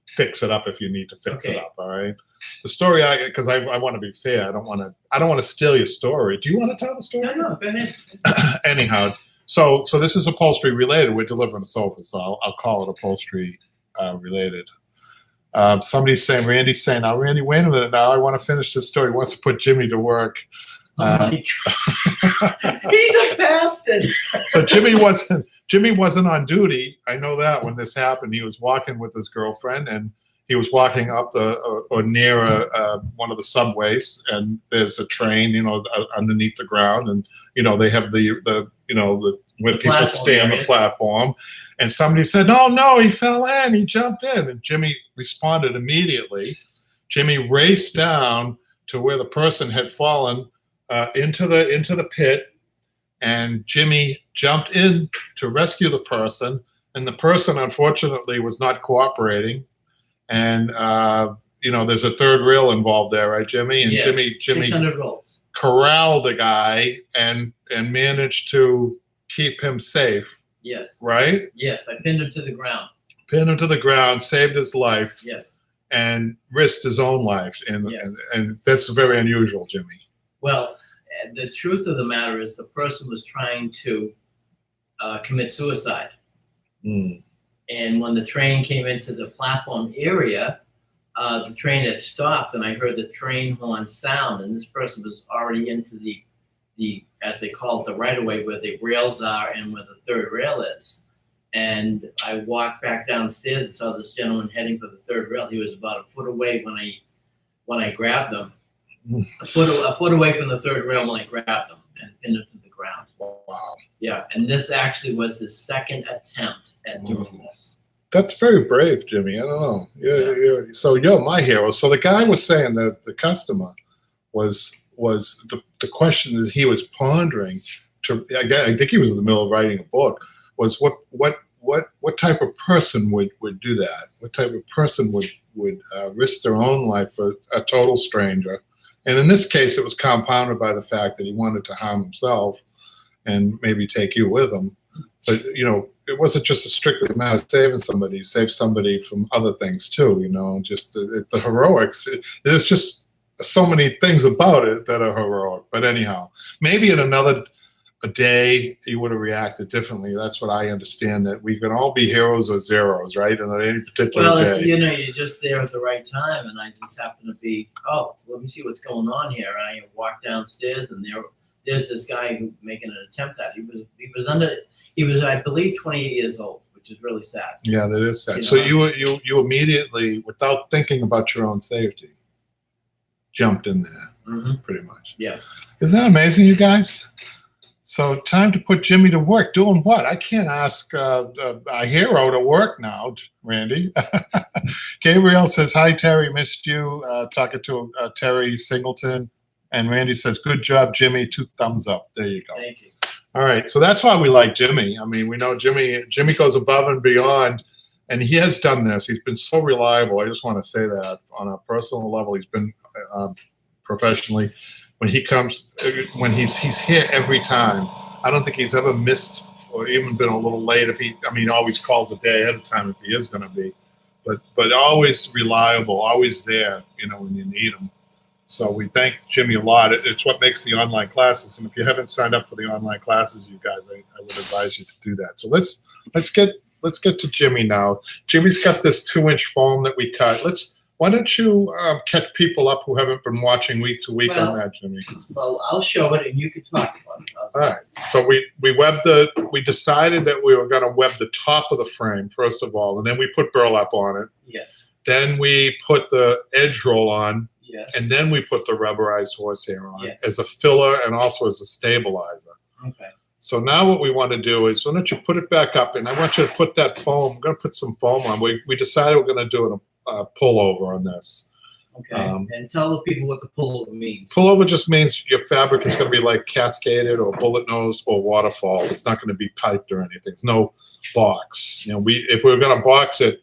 fix it up if you need to fix it up. All right. The story because I want to be fair. I don't want to steal your story. Do you want to tell the story? No, go ahead. Anyhow, so this is upholstery related. We're delivering a sofa, so I'll call it upholstery related. Somebody's saying, Randy's saying, now Randy, wait a minute. Now I want to finish this story. He wants to put Jimmy to work. Oh my God. He's a bastard. So Jimmy wasn't on duty. I know that when this happened, he was walking with his girlfriend, and he was walking up or near one of the subways, and there's a train, underneath the ground, and they have the where people stay on the platform, and somebody said, "Oh no, he fell in, he jumped in," and Jimmy responded immediately. Jimmy raced down to where the person had fallen into the pit, and Jimmy jumped in to rescue the person, and the person unfortunately was not cooperating, and there's a third rail involved there, right, Jimmy? And yes, Jimmy 600 rolls. Corralled the guy and managed to keep him safe. Yes. Right? Yes, I pinned him to the ground. Pinned him to the ground, saved his life. Yes. And risked his own life, and that's very unusual, Jimmy. Well, the truth of the matter is the person was trying to commit suicide. Mm. And when the train came into the platform area, the train had stopped, and I heard the train horn sound, and this person was already into the as they call it, the right-of-way, where the rails are and where the third rail is. And I walked back downstairs and saw this gentleman heading for the third rail. He was about a foot away when I grabbed him. A foot away from the third rail when I grabbed him and pinned him to the ground. Wow. Yeah, and this actually was his second attempt at doing this. That's very brave, Jimmy. I don't know. So you're my hero. So the guy was saying that the customer was the question that he was pondering. I think he was in the middle of writing a book. Was what type of person would do that? What type of person would risk their own life for a total stranger? And in this case, it was compounded by the fact that he wanted to harm himself and maybe take you with him. But it wasn't just a strictly a matter of saving somebody. You save somebody from other things too. Just the heroics. There's just so many things about it that are heroic. But anyhow, maybe in a day you would have reacted differently. That's what I understand, that we can all be heroes or zeros, right? And on any particular day. You're just there at the right time, and I just happen to be, let me see what's going on here. And I walked downstairs, and there's this guy who making an attempt at it. He was I believe 28 years old, which is really sad. Yeah, that is sad. So you immediately, without thinking about your own safety, jumped in there, pretty much. Yeah. Isn't that amazing, you guys? So time to put Jimmy to work. Doing what? I can't ask a hero to work now, Randy. Gabriel says, hi, Terry, missed you. Talking to Terry Singleton. And Randy says, good job, Jimmy. 2 thumbs up. There you go. Thank you. All right. So that's why we like Jimmy. I mean, we know Jimmy goes above and beyond, and he has done this. He's been so reliable. I just want to say that on a personal level, he's been professionally. When he's here every time. I don't think he's ever missed or even been a little late. He always calls a day ahead of time if he is going to be, but always reliable, always there, when you need him. So we thank Jimmy a lot. It's what makes the online classes. And if you haven't signed up for the online classes, you guys, I would advise you to do that. So let's get to Jimmy now. Jimmy's got this 2-inch foam that we cut. Why don't you catch people up who haven't been watching week to week on that, Jimmy? Well, I'll show it, and you can talk about it. All right. So we decided that we were going to web the top of the frame first of all, and then we put burlap on it. Yes. Then we put the edge roll on. Yes. And then we put the rubberized horsehair on yes. as a filler and also as a stabilizer. Okay. So now what we want to do is, why don't you put it back up, and I want you to put that foam. I'm going to put some foam on. We decided we're going to do a pullover on this. Okay, and tell the people what the pullover means. Pullover just means your fabric is going to be like cascaded or bullet nose or waterfall. It's not going to be piped or anything. There's no box. You know, if we were going to box it,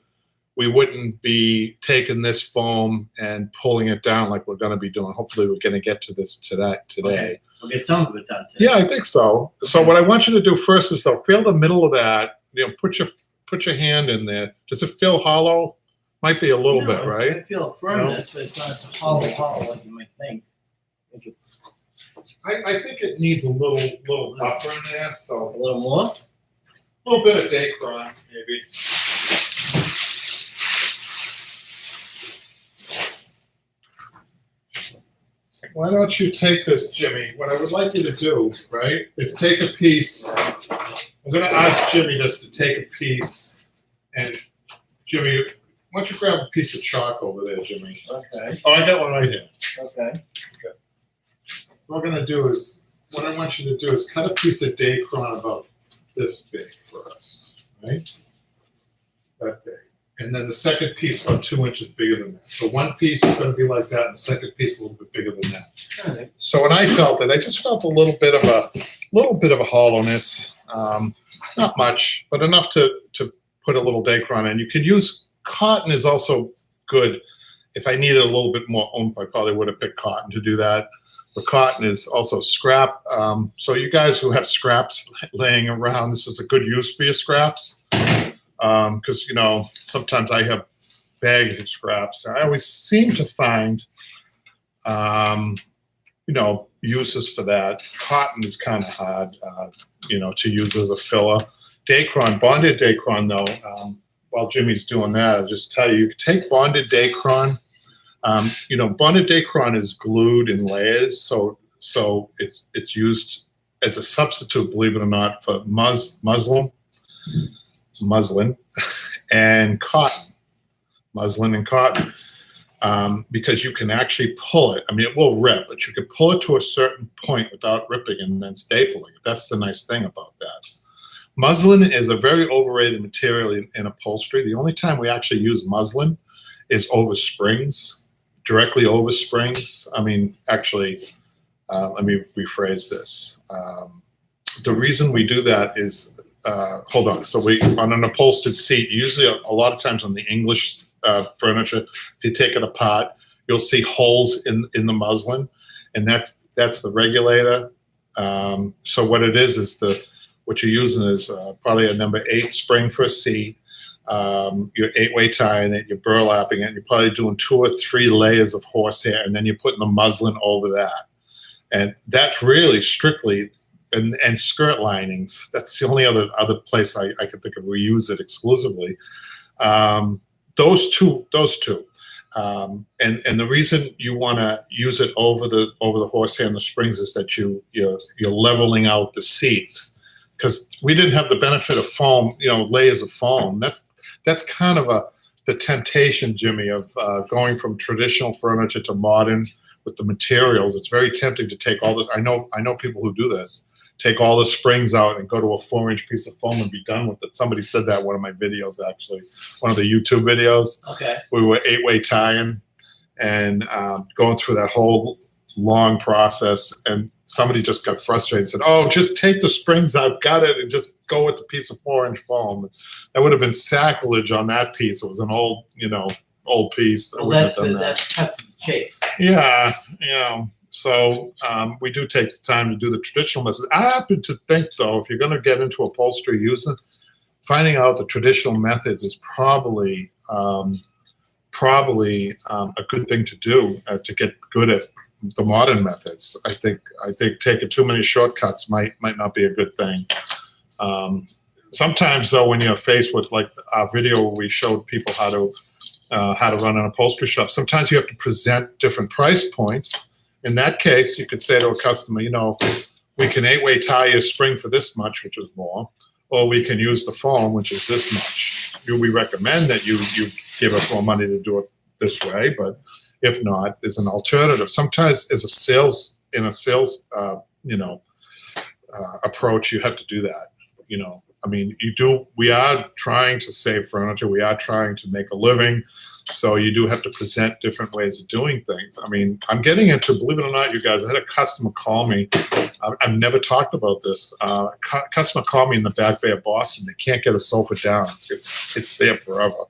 we wouldn't be taking this foam and pulling it down like we're going to be doing. Hopefully, we're going to get to this today. Okay. We'll get some of it done today. Yeah, I think so. So what I want you to do first is though, feel the middle of that. You know, put your hand in there. Does it feel hollow? Might be a little bit, right? I feel a firmness, but it's not hollow like you might think. I think it needs a little buffer in there. So A little more? a little bit of Dacron, maybe. Why don't you take this, Jimmy? What I would like you to do, right, is take a piece. I'm going to ask Jimmy just to take a piece. And Jimmy, why don't you grab a piece of chalk over there, Jimmy? Okay. Oh, I got one right here. Okay. What we're going to do is, what I want you to do is cut a piece of Dacron about this big for us, right? That big. And then the second piece about 2 inches bigger than that. So one piece is going to be like that, and the second piece a little bit bigger than that. Okay. So when I felt it, I just felt a little bit of a hollowness. Not much, but enough to put a little Dacron in. You could use cotton is also good. If I needed a little bit more oomph, I probably would have picked cotton to do that. But cotton is also scrap. So you guys who have scraps laying around, this is a good use for your scraps. Because, you know, sometimes I have bags of scraps. I always seem to find, you know, uses for that. Cotton is kind of hard, you know, to use as a filler. Dacron, bonded Dacron, though, while Jimmy's doing that, I'll just tell you, you can take bonded Dacron. You know, bonded Dacron is glued in layers, so it's used as a substitute, believe it or not, for muslin and cotton, because you can actually pull it. I mean, it will rip, but you can pull it to a certain point without ripping and then stapling it. That's the nice thing about that. Muslin is a very overrated material in upholstery. The only time we actually use muslin is over springs, directly over springs. I mean, actually, let me rephrase this. The reason we do that is, hold on. So on an upholstered seat, usually a lot of times on the English furniture, if you take it apart, you'll see holes in the muslin, and that's the regulator. So what it is what you're using is probably a number 8 spring for a seat. You're 8-way tying it, you're burlapping it, you're probably doing 2 or 3 layers of horsehair, and then you're putting the muslin over that. And that's really strictly, and skirt linings. That's the only other place I could think of we use it exclusively. Those two. And the reason you want to use it over the horsehair and the springs is that you're leveling out the seats, because we didn't have the benefit of foam, you know, layers of foam. That's kind of the temptation, Jimmy, of going from traditional furniture to modern with the materials. It's very tempting to take all this. I know people who do this. Take all the springs out and go to a 4-inch piece of foam and be done with it. Somebody said that in one of my videos, actually, one of the YouTube videos. Okay. We were 8-way tying and going through that whole long process, and somebody just got frustrated and said, "Oh, just take the springs out, got it, and just go with the piece of 4-inch foam." That would have been sacrilege on that piece. It was an old piece. Well, that's cut to the chase. Yeah, you know. So we do take the time to do the traditional methods. I happen to think, though, if you're going to get into upholstery finding out the traditional methods is probably a good thing to do to get good at the modern methods. I think taking too many shortcuts might not be a good thing. Sometimes, though, when you're faced with, like our video where we showed people how to run an upholstery shop, sometimes you have to present different price points. In that case, you could say to a customer, you know, we can 8-way tie your spring for this much, which is more, or we can use the foam, which is this much. We recommend that you give us more money to do it this way, but if not, there's an alternative. Sometimes as a sales approach, you have to do that, you know. I mean, we are trying to save furniture. We are trying to make a living. So you do have to present different ways of doing things. I mean, I'm getting into, believe it or not, you guys, I had a customer call me. I've never talked about this. Customer called me in the Back Bay of Boston. They can't get a sofa down. It's there forever.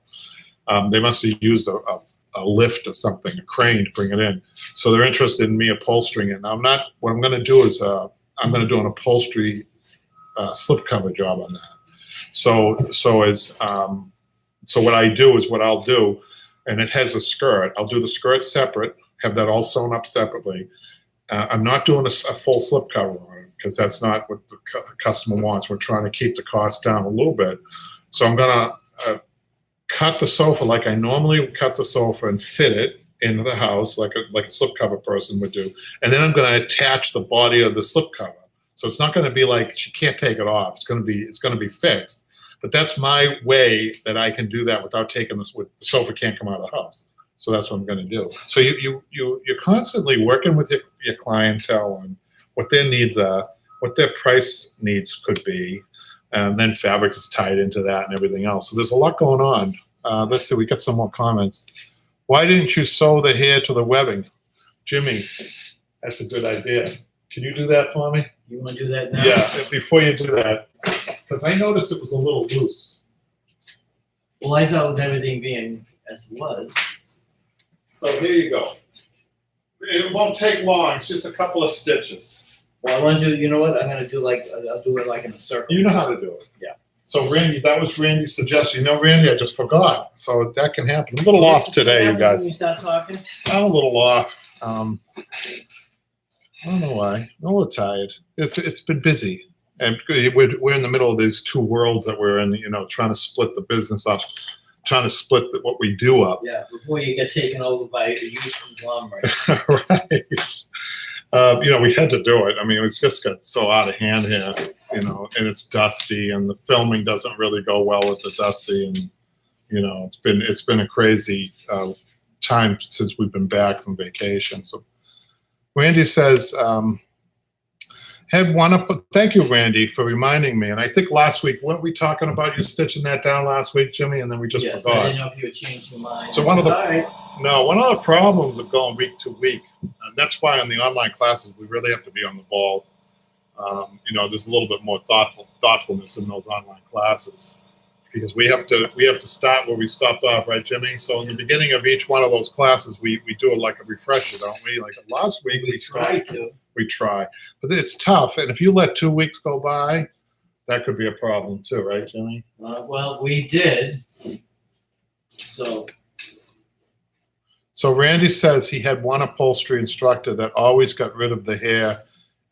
They must have used a lift or something, a crane to bring it in. So they're interested in me upholstering it. Now, what I'm going to do is I'm going to do an upholstery slipcover job on that. So what I do is what I'll do, and it has a skirt. I'll do the skirt separate, have that all sewn up separately. I'm not doing a full slipcover on it because that's not what the customer wants. We're trying to keep the cost down a little bit. So I'm going to cut the sofa like I normally would cut the sofa and fit it into the house like a slipcover person would do. And then I'm going to attach the body of the slipcover. So it's not going to be like she can't take it off. It's going to be fixed. But that's my way that I can do that without taking this. The sofa can't come out of the house. So that's what I'm going to do. So you're constantly working with your clientele on what their needs are, what their price needs could be, and then fabric is tied into that and everything else. So there's a lot going on. Let's see, we got some more comments. Why didn't you sew the hair to the webbing? Jimmy, that's a good idea. Can you do that for me? You want to do that now? Yeah, before you do that, because I noticed it was a little loose. Well, I thought with everything being as it was. So here you go. It won't take long. It's just a couple of stitches. Well, I want to do, you know what? I'll do it like in a circle. You know how to do it. Yeah. So Randy, that was Randy's suggestion. You know, Randy, I just forgot. So that can happen. A little off today, you guys. When you start talking? I'm a little off. I don't know why. I'm a little tired. It's been busy. And we're in the middle of these two worlds that we're in, trying to split the business up, trying to split what we do up. Yeah, before you get taken over by a huge conglomerate. Right. We had to do it. I mean, it's just got so out of hand here, and it's dusty, and the filming doesn't really go well with the dusty, and it's been a crazy time since we've been back from vacation. So Randy says, thank you, Randy, for reminding me. And I think last week, weren't we talking about you stitching that down last week, Jimmy? And then we just forgot. I didn't know if you had changed your mind. So one of the problems of going week to week, and that's why on the online classes, we really have to be on the ball. There's a little bit more thoughtfulness in those online classes because we have to start where we stopped off, right, Jimmy? So in the beginning of each one of those classes, we do it like a refresher, don't we? Like last week, we try, but it's tough. And if you let 2 weeks go by, that could be a problem too, right, Jimmy? Well, we did. So Randy says he had one upholstery instructor that always got rid of the hair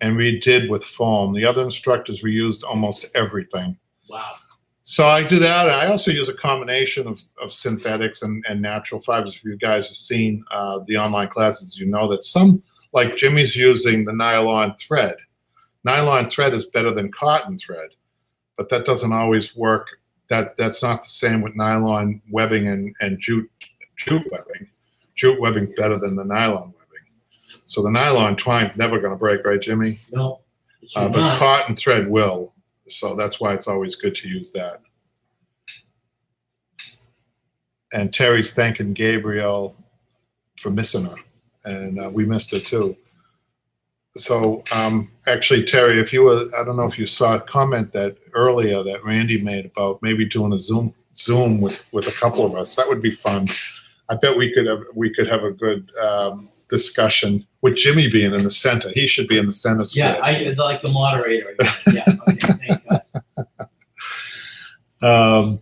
and redid with foam. The other instructors reused almost everything. Wow. So I do that. I also use a combination of synthetics and natural fibers. If you guys have seen the online classes, you know that some, like Jimmy's using the nylon thread. Nylon thread is better than cotton thread, but that doesn't always work. That's not the same with nylon webbing and jute webbing. Jute webbing better than the nylon webbing. So the nylon twine's never going to break, right, Jimmy? No. But cotton thread will. So that's why it's always good to use that. And Terry's thanking Gabrielle for missing her. And we missed her too. So actually, Terry, I don't know if you saw a comment that earlier that Randy made about maybe doing a Zoom with a couple of us. That would be fun. I bet we could have a good discussion with Jimmy being in the center. He should be in the center square. Yeah, I like the moderator. Yeah, okay, thanks, guys.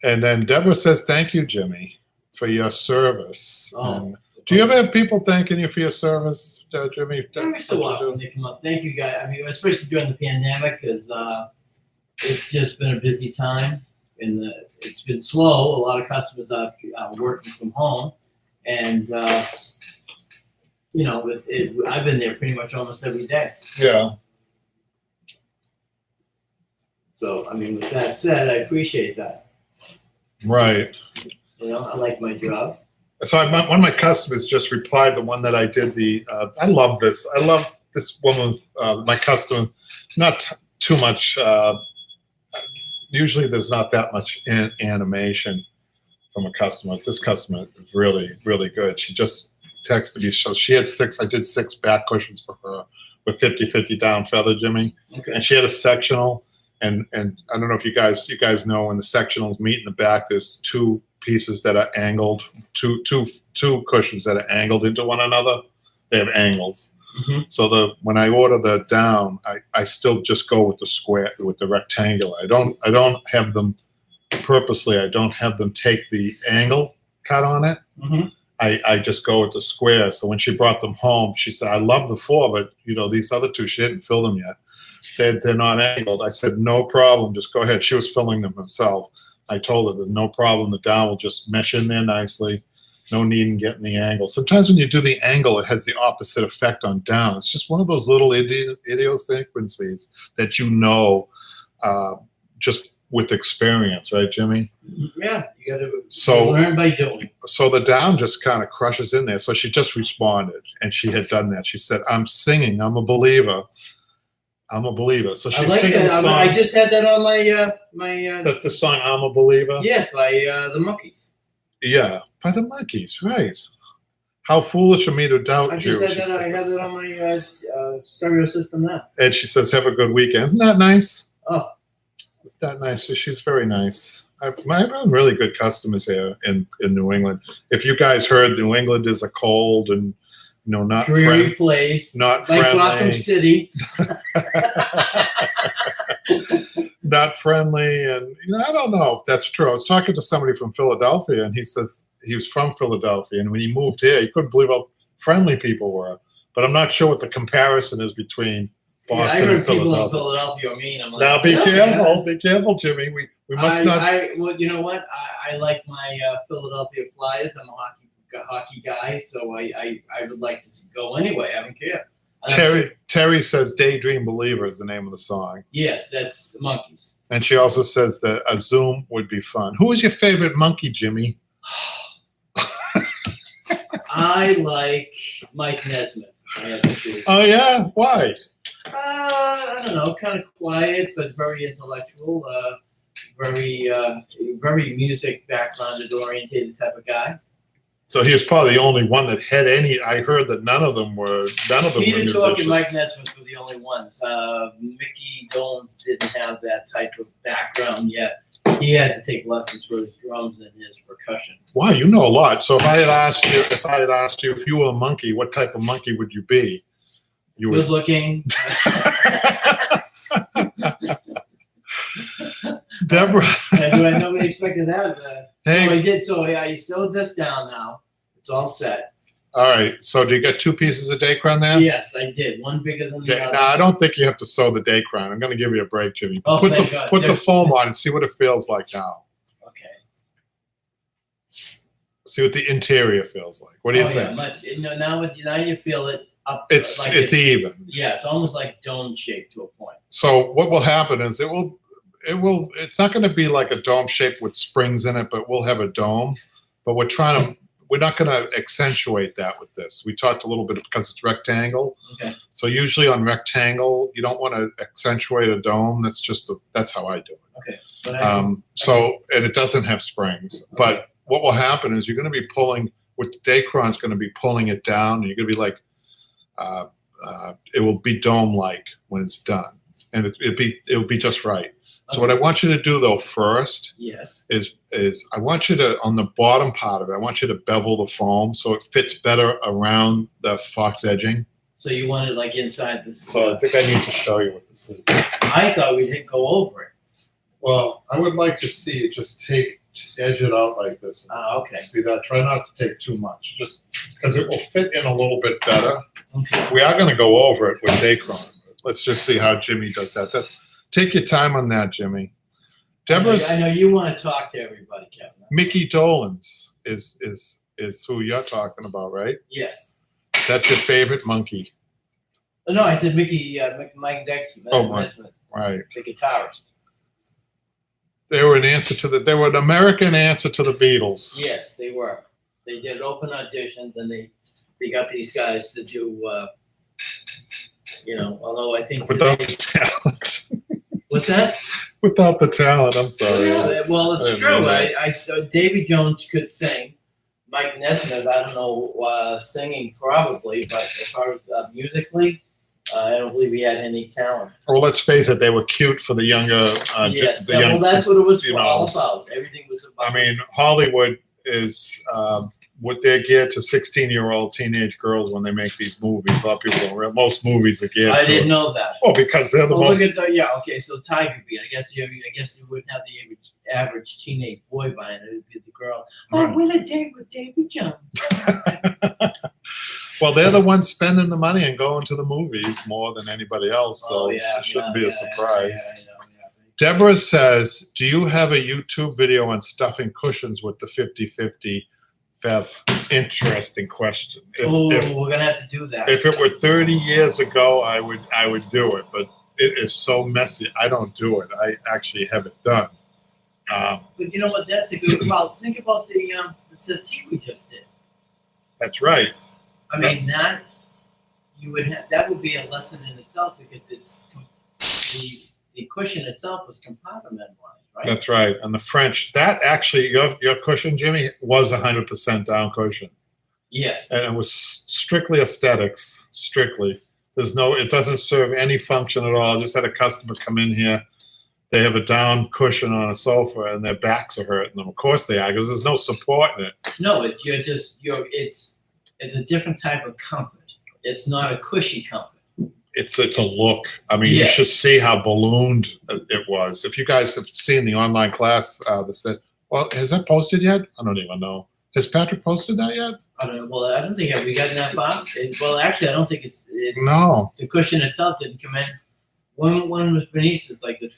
And then Deborah says, thank you, Jimmy, for your service. Oh, do you ever have people thanking you for your service, Jimmy? Every so often when they come up. Thank you, guys. I mean, especially during the pandemic, because it's just been a busy time. It's been slow. A lot of customers are working from home. And, I've been there pretty much almost every day. Yeah. So, I mean, with that said, I appreciate that. Right. I like my job. So one of my customers just replied, the one that I did I love this. I love this woman, my customer, not too much, usually there's not that much animation from a customer. This customer is really, really good. She just texted me. So she had I did 6 back cushions for her with 50/50 down feather, Jimmy. Okay. And she had a sectional. And I don't know if you guys know when the sectionals meet in the back, there's 2 pieces that are angled, two cushions that are angled into one another. They have angles. Mm-hmm. So when I order the down, I still just go with the square, with the rectangular. I don't have them purposely. I don't have them take the angle cut on it. Mm-hmm. I just go with the square. So when she brought them home, she said, "I love the 4, but these other 2, she didn't fill them yet. They're not angled." I said, "No problem. Just go ahead." She was filling them herself. I told her there's no problem. The down will just mesh in there nicely. No need in getting the angle. Sometimes when you do the angle, it has the opposite effect on down. It's just one of those little idiosyncrasies that just with experience, right, Jimmy? Yeah, you got to learn by doing. So the down just kind of crushes in there. So she just responded, and she had done that. She said, "I'm singing. I'm a believer. I'm a believer." So she's singing the song. I just had that on my the song "I'm a Believer." Yes, by the Monkees. Yeah, by the Monkees, right? How foolish of me to doubt you. I have that on my stereo system now. And she says, "Have a good weekend." Isn't that nice? Oh, it's that nice. She's very nice. I've had really good customers here in New England. If you guys heard, New England is a cold and not dreary place, not like friendly. Gotham City. Not friendly, and I don't know if that's true. I was talking to somebody from Philadelphia, and he says he was from Philadelphia, and when he moved here, he couldn't believe how friendly people were. But I'm not sure what the comparison is between Boston and Philadelphia. People in Philadelphia are mean. I'm like, now be careful, Jimmy. We must not. Well, you know what? I like my Philadelphia Flyers. I'm a hockey guy, so I would like to go anyway. I don't care. Terry says "Daydream Believer" is the name of the song. Yes, that's the Monkees. And she also says that a Zoom would be fun. Who is your favorite monkey, Jimmy? I like Mike Nesmith. Oh yeah, why? I don't know, kind of quiet but very intellectual. Very music background oriented type of guy. So he was probably the only one that had any. I heard that none of them were Peter Tork and Mike Nesmith were the only ones. Mickey Dolenz didn't have that type of background yet. He had to take lessons for his drums and his percussion. Wow, you know a lot. So if I had asked you if you were a monkey, what type of monkey would you be? You good looking. Deborah. Nobody expected that. Hey. So I did. So I sewed this down now. It's all set. All right. So do you get 2 pieces of Dacron there? Yes, I did. One bigger than the other. No, I don't think you have to sew the Dacron. I'm going to give you a break, Jimmy. Oh, put the foam on and see what it feels like now. Okay. See what the interior feels like. What do you think? Yeah, now you feel it up. It's even. Yeah, it's almost like dome shape to a point. So what will happen is it's not going to be like a dome shape with springs in it, but we'll have a dome. But we're not going to accentuate that with this. We talked a little bit because it's rectangle. Okay. So usually on rectangle, you don't want to accentuate a dome. That's how I do it. Okay. And it doesn't have springs. Okay. But what will happen is you're going to be pulling with the Dacron. It's going to be pulling it down, and you're going to be like, it will be dome-like when it's done, and it'll be just right. So what I want you to do though first, yes, is I want you to, on the bottom part of it, I want you to bevel the foam so it fits better around the fox edging. So you want it like inside this. So I think I need to show you what this is. I thought we didn't go over it. Well, I would like to see it just edge it out like this. Okay. See that? Try not to take too much, just because it will fit in a little bit better. Okay. We are going to go over it with Dacron. Let's just see how Jimmy does that. Take your time on that, Jimmy. Deborah's. I know you want to talk to everybody, Kevin. Mickey Dolenz is who you're talking about, right? Yes. That's your favorite monkey. No, I said Mickey. Mike Dexter. Right. The guitarist. They were an American answer to the Beatles. Yes, they were. They did open auditions, and they got these guys to do. Although I think without talent. What's that? Without the talent, I'm sorry. Well, I it's didn't true. know that. Davy Jones could sing. Mike Nesmith, I don't know, singing probably, but as far as musically, I don't believe he had any talent. Well, let's face it, they were cute for the younger. Yes, the young, well, that's what it was you all know. about. Everything was about. I mean, Hollywood is what they're geared to 16-year-old teenage girls when they make these movies. A lot of people don't realize most movies are geared. I to didn't it. know that. Well, because they're the Well, most. look at the, yeah, okay, so Tiger Beat. I guess you wouldn't have the average teenage boy buying it. It'd be the girl. Oh, Right. win a date with Davy Jones. Well, they're the ones spending the money and going to the movies more than anybody else, so Oh, yeah, it shouldn't yeah, be a yeah, surprise. yeah, I know, yeah. Deborah says, do you have a YouTube video on stuffing cushions with the 50-50 feather? Interesting question. Oh, we're gonna have to do that. If it were 30 years ago, I would do it, but it is so messy. I don't do it. I actually have it done. But you know what? That's a good. Well, think about the settee we just did. That's right. I mean, that you would have. That would be a lesson in itself because it's the cushion itself was compartmentalized, right? That's right. And the French, that actually, your cushion, Jimmy, was 100% down cushion. Yes. And it was strictly aesthetics, strictly. It doesn't serve any function at all. I just had a customer come in here. They have a down cushion on a sofa and their backs are hurting them. Of course they are, because there's no support in it. No, it's a different type of comfort. It's not a cushy comfort. It's a look. I mean, Yes. You should see how ballooned it was. If you guys have seen the online class, well, has that posted yet? I don't even know. Has Patrick posted that yet? I don't know. Well, I don't think have we gotten that far. Well, actually, I don't think No. the cushion itself didn't come in. When was Bernice's, like the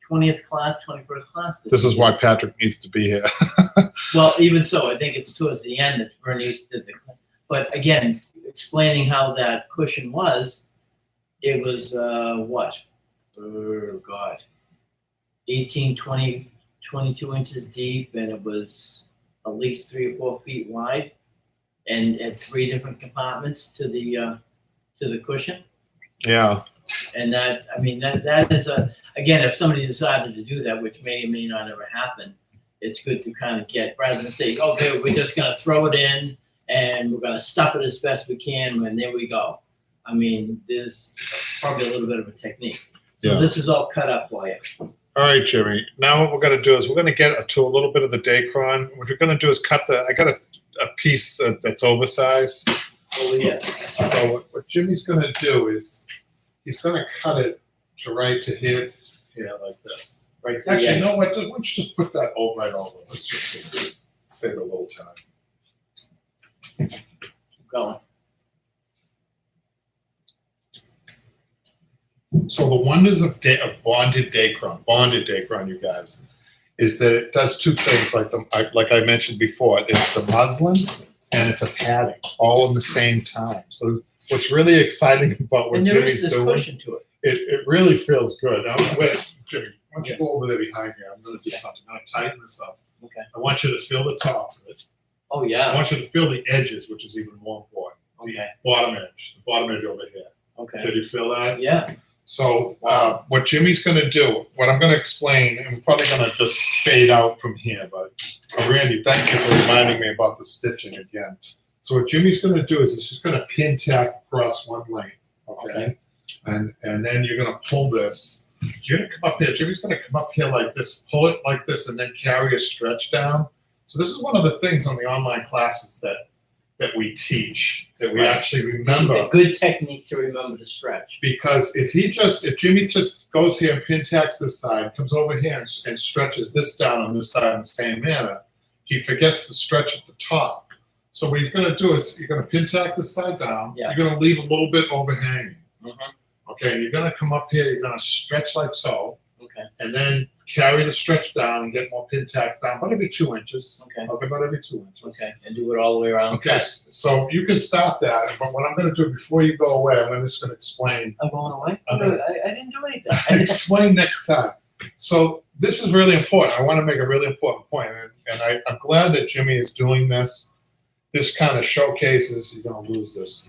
20th class, 21st class? This is why Patrick needs to be here. Well, even so, I think it's towards the end that Bernice did the. But again, explaining how that cushion was, it was what? Oh God, 18, 20, 22 inches deep, and it was at least 3 or 4 feet wide, and had 3 different compartments to the cushion. Yeah. And that, I mean, that is again, if somebody decided to do that, which may or may not ever happen, it's good to kind of get, rather than say, okay, we're just going to throw it in and we're going to stuff it as best we can, and there we go. I mean, there's probably a little bit of a technique. So Yeah. this is all cut up for you. All right, Jimmy. Now what we're going to do is we're going to get to a little bit of the Dacron. What we're going to do is I got a piece that's oversized. Over here. So what Jimmy's going to do is he's going to cut it to right to here like this. Right to Actually, the you end. know what? Why don't you just put that right over? Let's just save a little time. Keep going. So the wonders of bonded Dacron, you guys, is that it does 2 things. Like I mentioned before, it's the muslin and it's a padding all in the same time. So what's really exciting about what And there Jimmy's is this doing, cushion to it. it really feels good. Now, wait, Jimmy, why don't you go over there behind me? I'm going to do something. I'm going to tighten this up. Okay. I want you to feel the top of it. Oh I yeah. want you to feel the edges, which is even more important. Okay. The bottom edge over here. Okay. Did you feel that? Yeah. So what Jimmy's going to do, what I'm going to explain, and we're probably going to just fade out from here, but Randy, thank you for reminding me about the stitching again. So what Jimmy's going to do is he's just going to pin tack across one length, okay? And then you're going to pull this. You're going to come up here. Jimmy's going to come up here like this, pull it like this, and then carry a stretch down. So this is one of the things on the online classes that we teach, that we actually remember. A good technique to remember to stretch. Because if Jimmy just goes here and pin tacks this side, comes over here and stretches this down on this side in the same manner, he forgets to stretch at the top. So what he's going to do is you're going to pin tack this side down. Yeah. You're going to leave a little bit overhanging. Mm-hmm. Okay, and you're going to come up here. You're going to stretch like so. Okay. And then carry the stretch down and get more pin tacks down, about every 2 inches. Okay. About every 2 inches. Okay. And do it all the way around. Okay, so you can start that, but what I'm going to do before you go away, I'm just going to explain. I'm going away? Okay. I didn't do anything. I explain next time. So this is really important. I want to make a really important point, and I'm glad that Jimmy is doing this. This kind of showcases. You're going to lose this.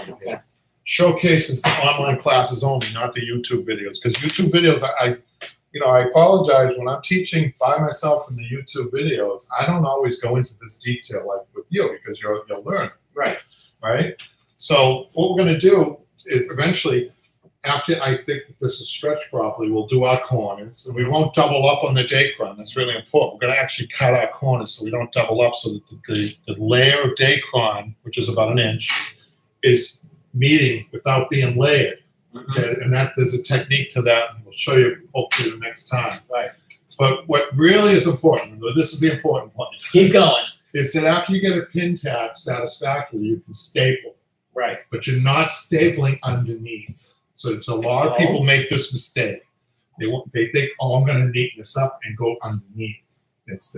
Okay. showcases the online classes only, not the YouTube videos. Because YouTube videos, I apologize when I'm teaching by myself in the YouTube videos. I don't always go into this detail like with you because you'll learn. Right. So what we're going to do is eventually, after I think that this is stretched properly, we'll do our corners, and we won't double up on the dacron. That's really important. We're going to actually cut our corners so we don't double up, so that the layer of dacron, which is about an inch, is meeting without being layered. Okay? And that there's a technique to that, and we'll show you hopefully the next time. Right. But what really is important, this is the important point. Keep going. Is that after you get a pin tack satisfactorily, you can staple. Right. But you're not stapling underneath. So a lot of people make this mistake. They think, oh, I'm going to neaten this up and go underneath.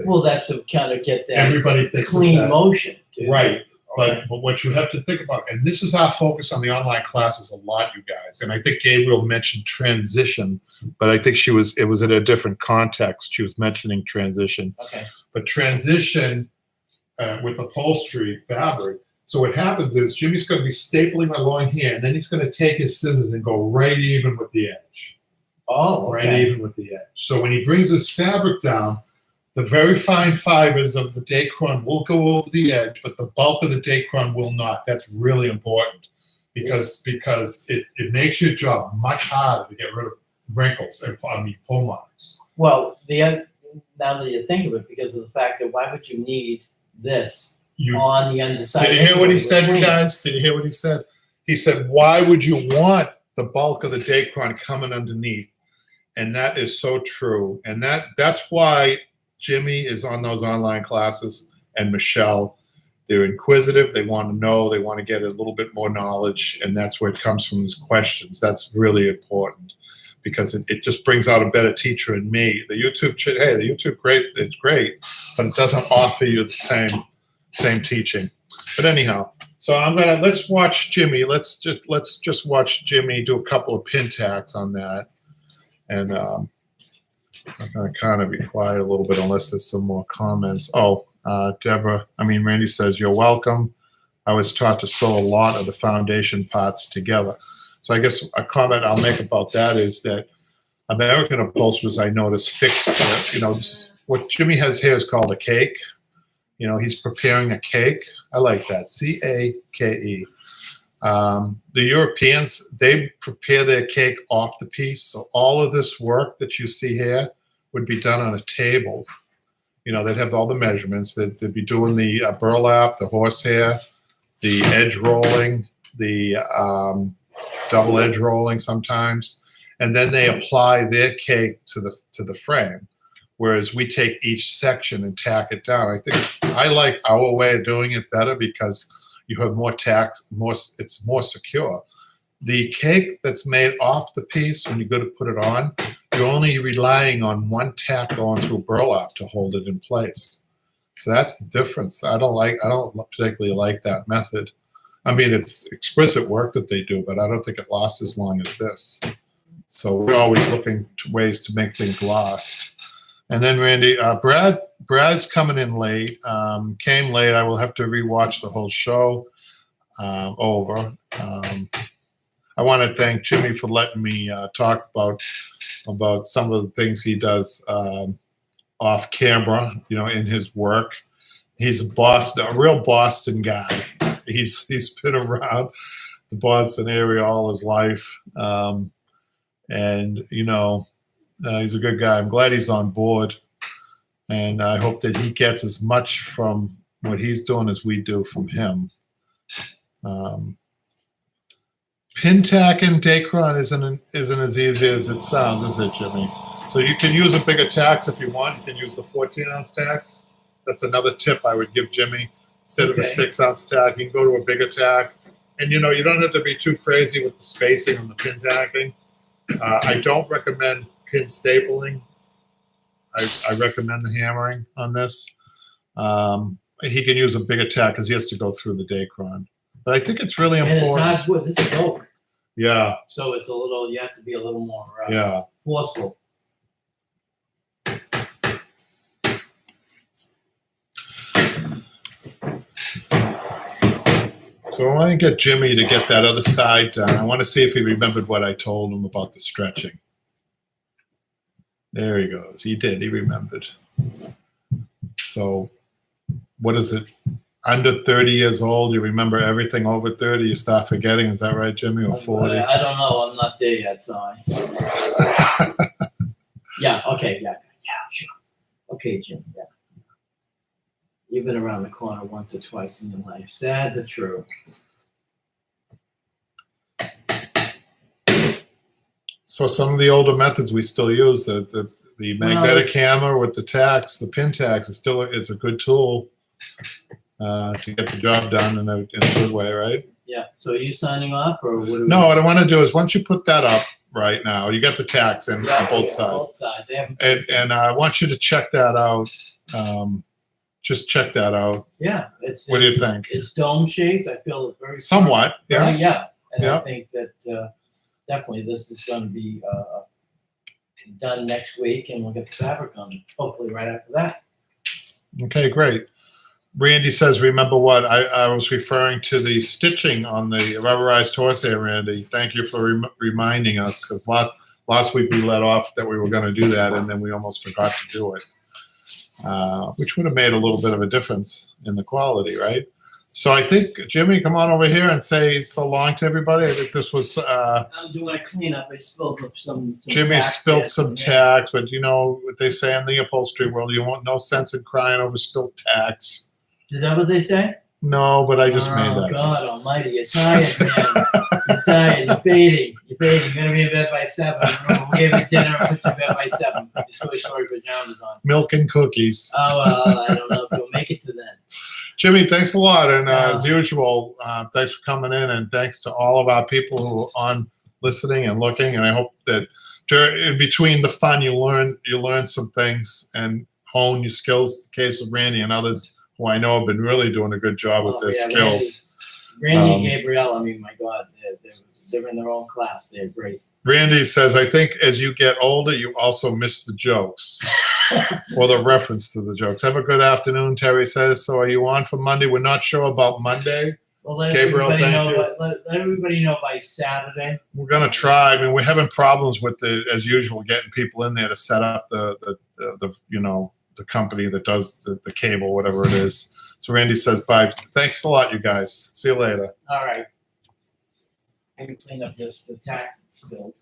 Well, that's to kind of get that everybody thinks clean motion. Too. Right. Okay. But what you have to think about, and this is our focus on the online classes a lot, you guys. And I think Gabriel mentioned transition, but I think it was in a different context. She was mentioning transition. Okay. But transition with upholstery fabric. So what happens is Jimmy's going to be stapling along here, and then he's going to take his scissors and go right even with the edge. Oh, okay. Right even with the edge. So when he brings his fabric down, the very fine fibers of the dacron will go over the edge, but the bulk of the dacron will not. That's really important because it makes your job much harder to get rid of wrinkles and pull marks. Well, now that you think of it, because of the fact that why would you need this on the underside? Did you hear what he said, guys? Did you hear what he said? He said, why would you want the bulk of the dacron coming underneath? And that is so true. And that's why Jimmy is on those online classes, and Michelle. They're inquisitive. They want to know. They want to get a little bit more knowledge, and that's where it comes from, these questions. That's really important because it just brings out a better teacher in me. The YouTube, great. It's great, but it doesn't offer you the same teaching. But anyhow, so let's watch Jimmy. Let's just watch Jimmy do a couple of pin tacks on that, and I'm going to kind of be quiet a little bit unless there's some more comments. Oh, Randy says, you're welcome. I was taught to sew a lot of the foundation parts together. So I guess a comment I'll make about that is that American upholsterers, I noticed, fix what Jimmy has here is called a cake. He's preparing a cake. I like that. C-A-K-E. The Europeans, they prepare their cake off the piece. So all of this work that you see here would be done on a table. They'd have all the measurements. They'd be doing the burlap, the horsehair, the edge rolling, the double edge rolling sometimes, and then they apply their cake to the frame. Whereas we take each section and tack it down. I like our way of doing it better because you have more tacks, it's more secure. The cake that's made off the piece, when you go to put it on, you're only relying on one tack going through burlap to hold it in place. So that's the difference. I don't particularly like that method. I mean, it's exquisite work that they do, but I don't think it lasts as long as this. So we're always looking to ways to make things last. And then Randy, Brad's coming in late, came late. I will have to rewatch the whole show over. I want to thank Jimmy for letting me talk about some of the things he does off camera, in his work. He's a real Boston guy. He's been around the Boston area all his life, and he's a good guy. I'm glad he's on board, and I hope that he gets as much from what he's doing as we do from him. Pin tacking dacron isn't as easy as it sounds, is it, Jimmy? So you can use a bigger tacks if you want. You can use the 14-ounce tacks. That's another tip I would give Jimmy. Instead of a 6-ounce tack, you can go to a bigger tack. And you don't have to be too crazy with the spacing on the pin tacking. I don't recommend pin stapling. I recommend the hammering on this. He can use a bigger tack because he has to go through the dacron. But I think it's really important. And it's hardwood. This is oak. Yeah. So it's you have to be a little more forceful. So I want to get Jimmy to get that other side done. I want to see if he remembered what I told him about the stretching. There he goes. He did. He remembered. So what is it? Under 30 years old, you remember everything. Over 30, you start forgetting. Is that right, Jimmy? Or 40? I don't know. I'm not there yet, so yeah, okay, yeah, sure. Okay, Jim, yeah. You've been around the corner once or twice in your life. Sad but true. So some of the older methods we still use, the magnetic hammer with the tacks, the pin tacks, is a good tool to get the job done in a good way, right? Yeah. So are you signing off, or what? No, what I want to do is once you put that up right now, you got the tacks in on both sides. Both sides. And I want you to check that out. Just check that out. Yeah. What do you think? It's dome shaped. I feel it's very somewhat. Yeah. Yeah. And Yeah. I think that definitely this is going to be done next week, and we'll get the fabric on hopefully right after that. Okay, great. Randy says, remember what? I was referring to the stitching on the rubberized horsehair, Randy. Thank you for reminding us, because last week we let off that we were going to do that, and then we almost forgot to do it, which would have made a little bit of a difference in the quality, right? So I think, Jimmy, come on over here and say so long to everybody. I think this was... I'm doing a cleanup. I spilled up some Jimmy tacks spilled there. some tacks, but you know what they say in the upholstery world, you want no sense in crying over spilled tacks. Is that what they say? No, but I just made that. Oh, God almighty. You're tired, man. You're tired. You're fading. You're going to be in bed by 7. We'll give you dinner and put you in bed by 7. Put your Toy Story pajamas on. Milk and cookies. Oh, well, I don't know if you'll make it to then. Jimmy, thanks a lot. And as usual, thanks for coming in. And thanks to all of our people who are on listening and looking. And I hope that in between the fun, you learn some things and hone your skills. In the case of Randy and others who I know have been really doing a good job with their skills. Randy and Gabrielle, I mean, my God, they're in their own class. They're great. Randy says, I think as you get older, you also miss the jokes or the reference to the jokes. Have a good afternoon, Terry says. So are you on for Monday? We're not sure about Monday. Well, let Gabriel, everybody thank know. Let everybody know by Saturday. We're going to try. I mean, we're having problems with as usual, getting people in there to set up the company that does the cable, whatever it is. So Randy says, bye. Thanks a lot, you guys. See you later. All right. I can clean up the tack that's spilled.